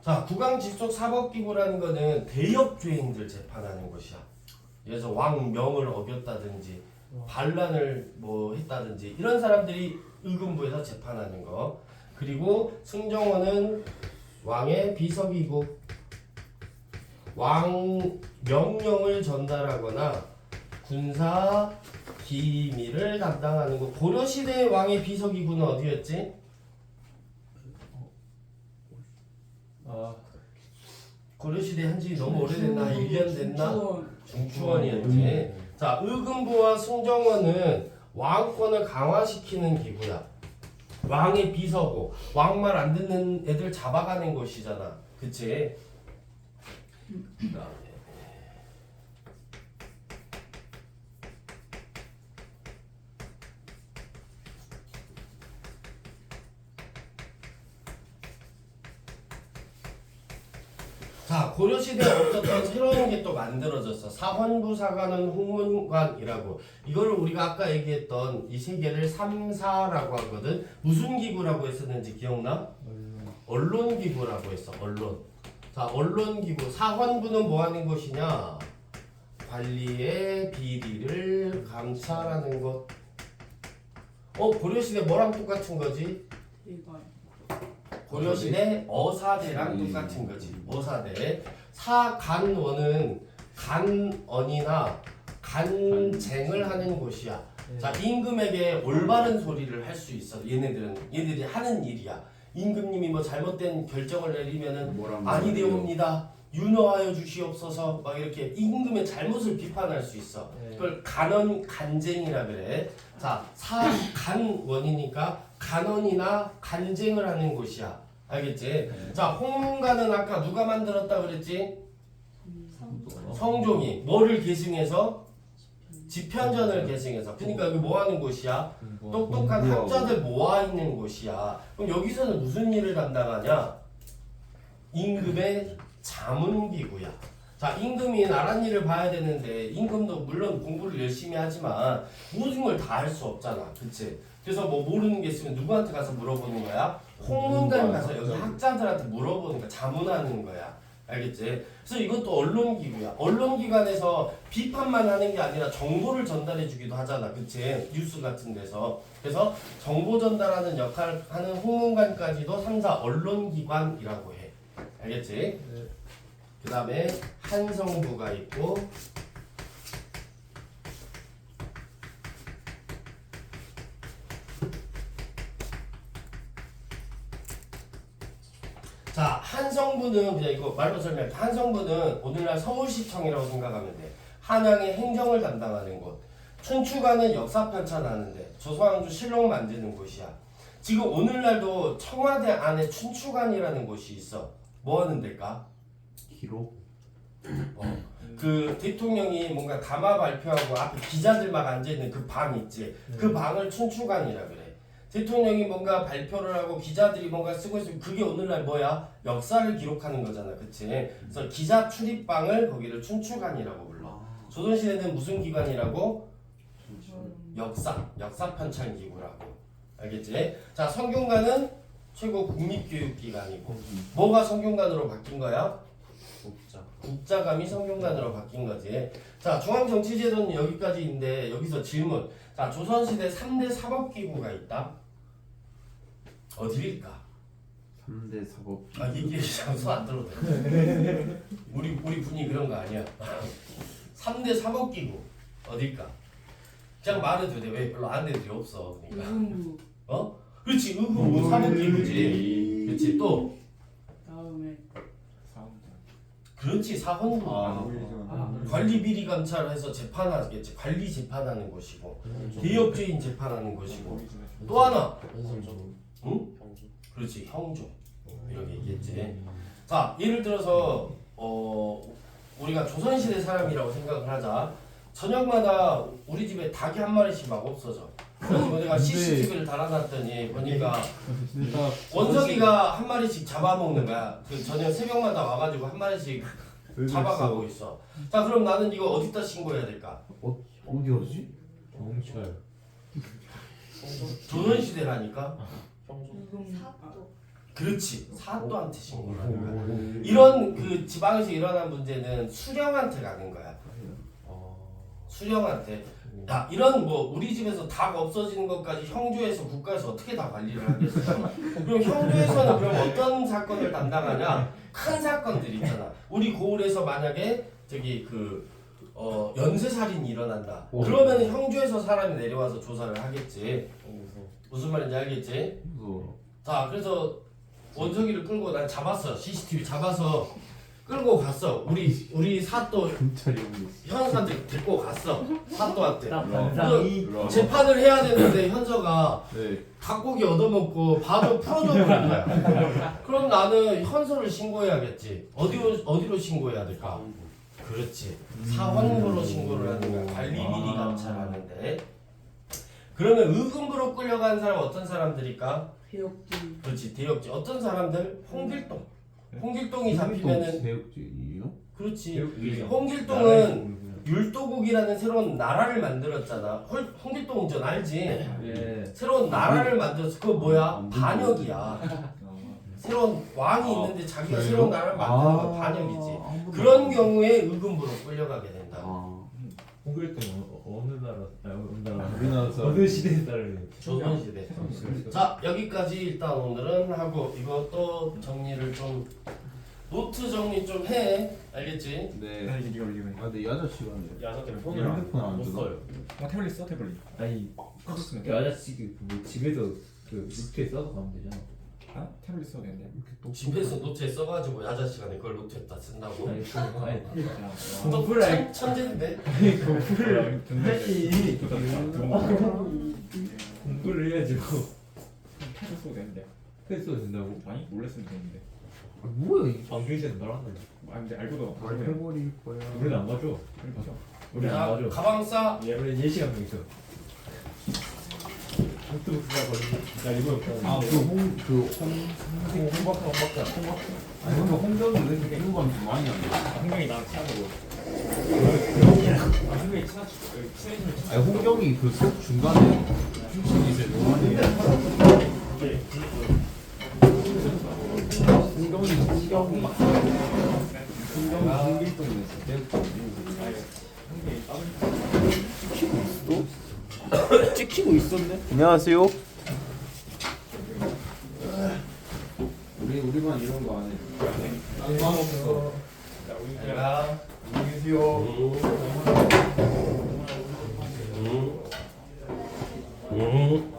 자, 국왕 직속 사법기구라는 거는 대역죄인들 재판하는 곳이야. 예를 들어서 왕 명을 어겼다든지 반란을 뭐 했다든지 이런 사람들이 의금부에서 재판하는 거. 그리고 승정원은 왕의 비서기구. 왕 명령을 전달하거나 군사 기밀을 담당하는 거. 고려시대의 왕의 비서기구는 어디였지? 고려시대 한지 너무 오래됐나? 1년 됐나? 중추원이었지. 자, 의금부와 승정원은 왕권을 강화시키는 기구야. 왕의 비서고 왕 말 안 듣는 애들 잡아가는 곳이잖아. 그치? 그다음에 자, 고려시대에 없었던 새로운 게 또 만들어졌어. 사헌부 사관은 홍문관이라고. 이거를 우리가 아까 얘기했던 이 세 개를 3사라고 하거든. 무슨 기구라고 했었는지 기억나? 언론기구라고 했어. 언론. 자, 언론기구. 사헌부는 뭐 하는 것이냐? 관리의 비리를 감찰하는 것. 고려시대 뭐랑 똑같은 거지? 대관. 고려시대 어사대랑 똑같은 거지. 어사대. 사간원은 간언이나 간쟁을 하는 곳이야. 자, 임금에게 올바른 소리를 할 수 있어. 얘네들이 하는 일이야. 임금님이 뭐 잘못된 결정을 내리면은 아니되옵니다. 윤호하여 주시옵소서. 막 이렇게 임금의 잘못을 비판할 수 있어. 그걸 간쟁이라 그래. 자, 사간원이니까 간언이나 간쟁을 하는 곳이야. 알겠지? 자, 홍문관은 아까 누가 만들었다 그랬지? 성종이 뭐를 계승해서? 지편전을 계승해서. 그러니까 여기 뭐 하는 곳이야? 똑똑한 학자들 모아 있는 곳이야. 그럼 여기서는 무슨 일을 담당하냐? 임금의 자문기구야. 자, 임금이 나란 일을 봐야 되는데 임금도 물론 공부를 열심히 하지만 모든 걸 다 할 수 없잖아. 그치? 그래서 뭐 모르는 게 있으면 누구한테 가서 물어보는 거야? 홍문관 가서 여기 학자들한테 물어보는 거야. 자문하는 거야. 알겠지? 그래서 이것도 언론기구야. 언론기관에서 비판만 하는 게 아니라 정보를 전달해 주기도 하잖아. 그치? 뉴스 같은 데서. 그래서 정보 전달하는 역할을 하는 홍문관까지도 3사 언론기관이라고 해. 알겠지? 그 다음에 한성부가 있고, 자, 한성부는 그냥 이거 말로 설명할게. 한성부는 오늘날 서울시청이라고 생각하면 돼. 한양의 행정을 담당하는 곳. 춘추관은 역사 편찬하는데 조선왕조 실록 만드는 곳이야. 지금 오늘날도 청와대 안에 춘추관이라는 곳이 있어. 뭐 하는 데일까? 기록? 그 대통령이 뭔가 담화 발표하고 앞에 기자들 막 앉아있는 그 방 있지. 그 방을 춘추관이라 그래. 대통령이 뭔가 발표를 하고 기자들이 뭔가 쓰고 있으면 그게 오늘날 뭐야? 역사를 기록하는 거잖아. 그치? 그래서 기자 출입방을 거기를 춘추관이라고 불러. 조선시대는 무슨 기관이라고? 역사 편찬기구라고. 알겠지? 자, 성균관은 최고 국립교육기관이고. 뭐가 성균관으로 바뀐 거야? 국자감이 성균관으로 바뀐 거지. 자, 중앙정치제도는 여기까지인데 여기서 질문. 자, 조선시대 3대 사법기구가 있다. 어디일까? 3대 사법. 아 이게 장소 안 들어도 돼. 우리 분이 그런 거 아니야. 3대 사법기구 어딜까? 그냥 말해도 돼. 왜 별로 안 해도 없어. 그러니까. 의문부 어? 그렇지 의무 사법기구지. 그렇지 또 다음에 사원장. 그렇지 사헌부. 아, 관리 비리 감찰해서 재판하겠지. 관리 재판하는 곳이고 개혁주의 재판하는 곳이고 또 하나 응? 그렇지 형조 이렇게 얘기했지. 자 예를 들어서 우리가 조선시대 사람이라고 생각을 하자. 저녁마다 우리 집에 닭이 한 마리씩 막 없어져. 그래서 내가 CCTV를 달아놨더니 보니까 원석이가 한 마리씩 잡아먹는 거야. 그 저녁 새벽마다 와가지고 한 마리씩 잡아가고 있어. 자 그럼 나는 이거 어디다 신고해야 될까? 어디 하지? 경찰. 조선시대라니까. 의금 사또. 그렇지 사또한테 신고를 하는 거야. 이런 그 지방에서 일어난 문제는 수령한테 가는 거야. 수령한테. 야 이런 뭐 우리 집에서 닭 없어지는 것까지 형조에서 국가에서 어떻게 다 관리를 하겠어? 그럼 형조에서는 그럼 어떤 사건을 담당하냐? 큰 사건들 있잖아. 우리 고을에서 만약에 저기 연쇄살인이 일어난다. 그러면 형조에서 사람이 내려와서 조사를 하겠지. 무슨 말인지 알겠지? 무서워. 자 그래서 원석이를 끌고 난 잡았어. CCTV 잡아서 끌고 갔어. 우리 사또 경찰이 오고 있어. 현사한테 데리고 갔어. 사또한테. 반상이. 재판을 해야 되는데 현서가 네. 닭고기 얻어먹고 바로 풀어줘 버린 거야. 그럼 나는 현서를 신고해야겠지. 어디로 신고해야 될까? 그렇지. 사헌부로 신고를 하는 거야. 관리 비리 감찰하는데. 그러면 의금부로 끌려간 사람 어떤 사람들일까? 개혁주의 그렇지. 대역지. 어떤 사람들? 홍길동. 홍길동이 잡히면은 대역죄이요? 그렇지. 대역죄. 홍길동은 율도국이라는 새로운 나라를 만들었잖아. 홍길동 전 알지? 예. 새로운 나라를 만들었어. 그거 뭐야? 반역이야. 새로운 왕이 있는데 자기가 그래요? 새로운 나라를 만드는 건 반역이지. 그런 경우에 의금부로 끌려가게 된다. 홍길동 어느 나라? 어느 나라? 우리나라 사람. 어느 시대에 따르는? 조선시대. 자 여기까지 일단 오늘은 하고 이것도 정리를 좀 노트 정리 좀 해. 알겠지? 네. 아 이게 네가 올리면. 아 근데 야자 시간에 야자들 핸드폰 안 못 주나? 써요. 태블릿 써 태블릿. 아니 컴퓨터 그 아저씨 뭐 집에서 그 노트에 써서 가면 되잖아. 아 태블릿 써도 되는데. 집에서 노트에 써가지고 야자 시간에 그걸 노트에다 쓴다고? 아니 그거 아니. 너 공부를 할 천재인데? 공부를 하지. 공부를 해야지. 태블릿 써도 되는데. 패스도 된다고? 아니 몰래 쓰면 되는데. 아, 뭐야 이 방교시에서 말하는 아 근데 알고도 말 해버릴 거야. 우리는 안 가죠. 그렇죠. 우리는 안 자 가죠. 가방 싸. 얘는 예시간명 있어. 노트북 쓰다 걸리면 나 이거 아그홍박사 아니 근데 홍정이 왜 이렇게 공부하면 좀 많이 안 돼? 한명이 나랑 친하고. 한 명이 친해지면 아니 홍정이 그 수업 중간에 춤추기 이제 너무 많이 해. 홍정이 찍히고 있었네. 안녕하세요. 우리만 이런 거 안 해. 딴거 없어. 내가 안녕히 계세요. 음.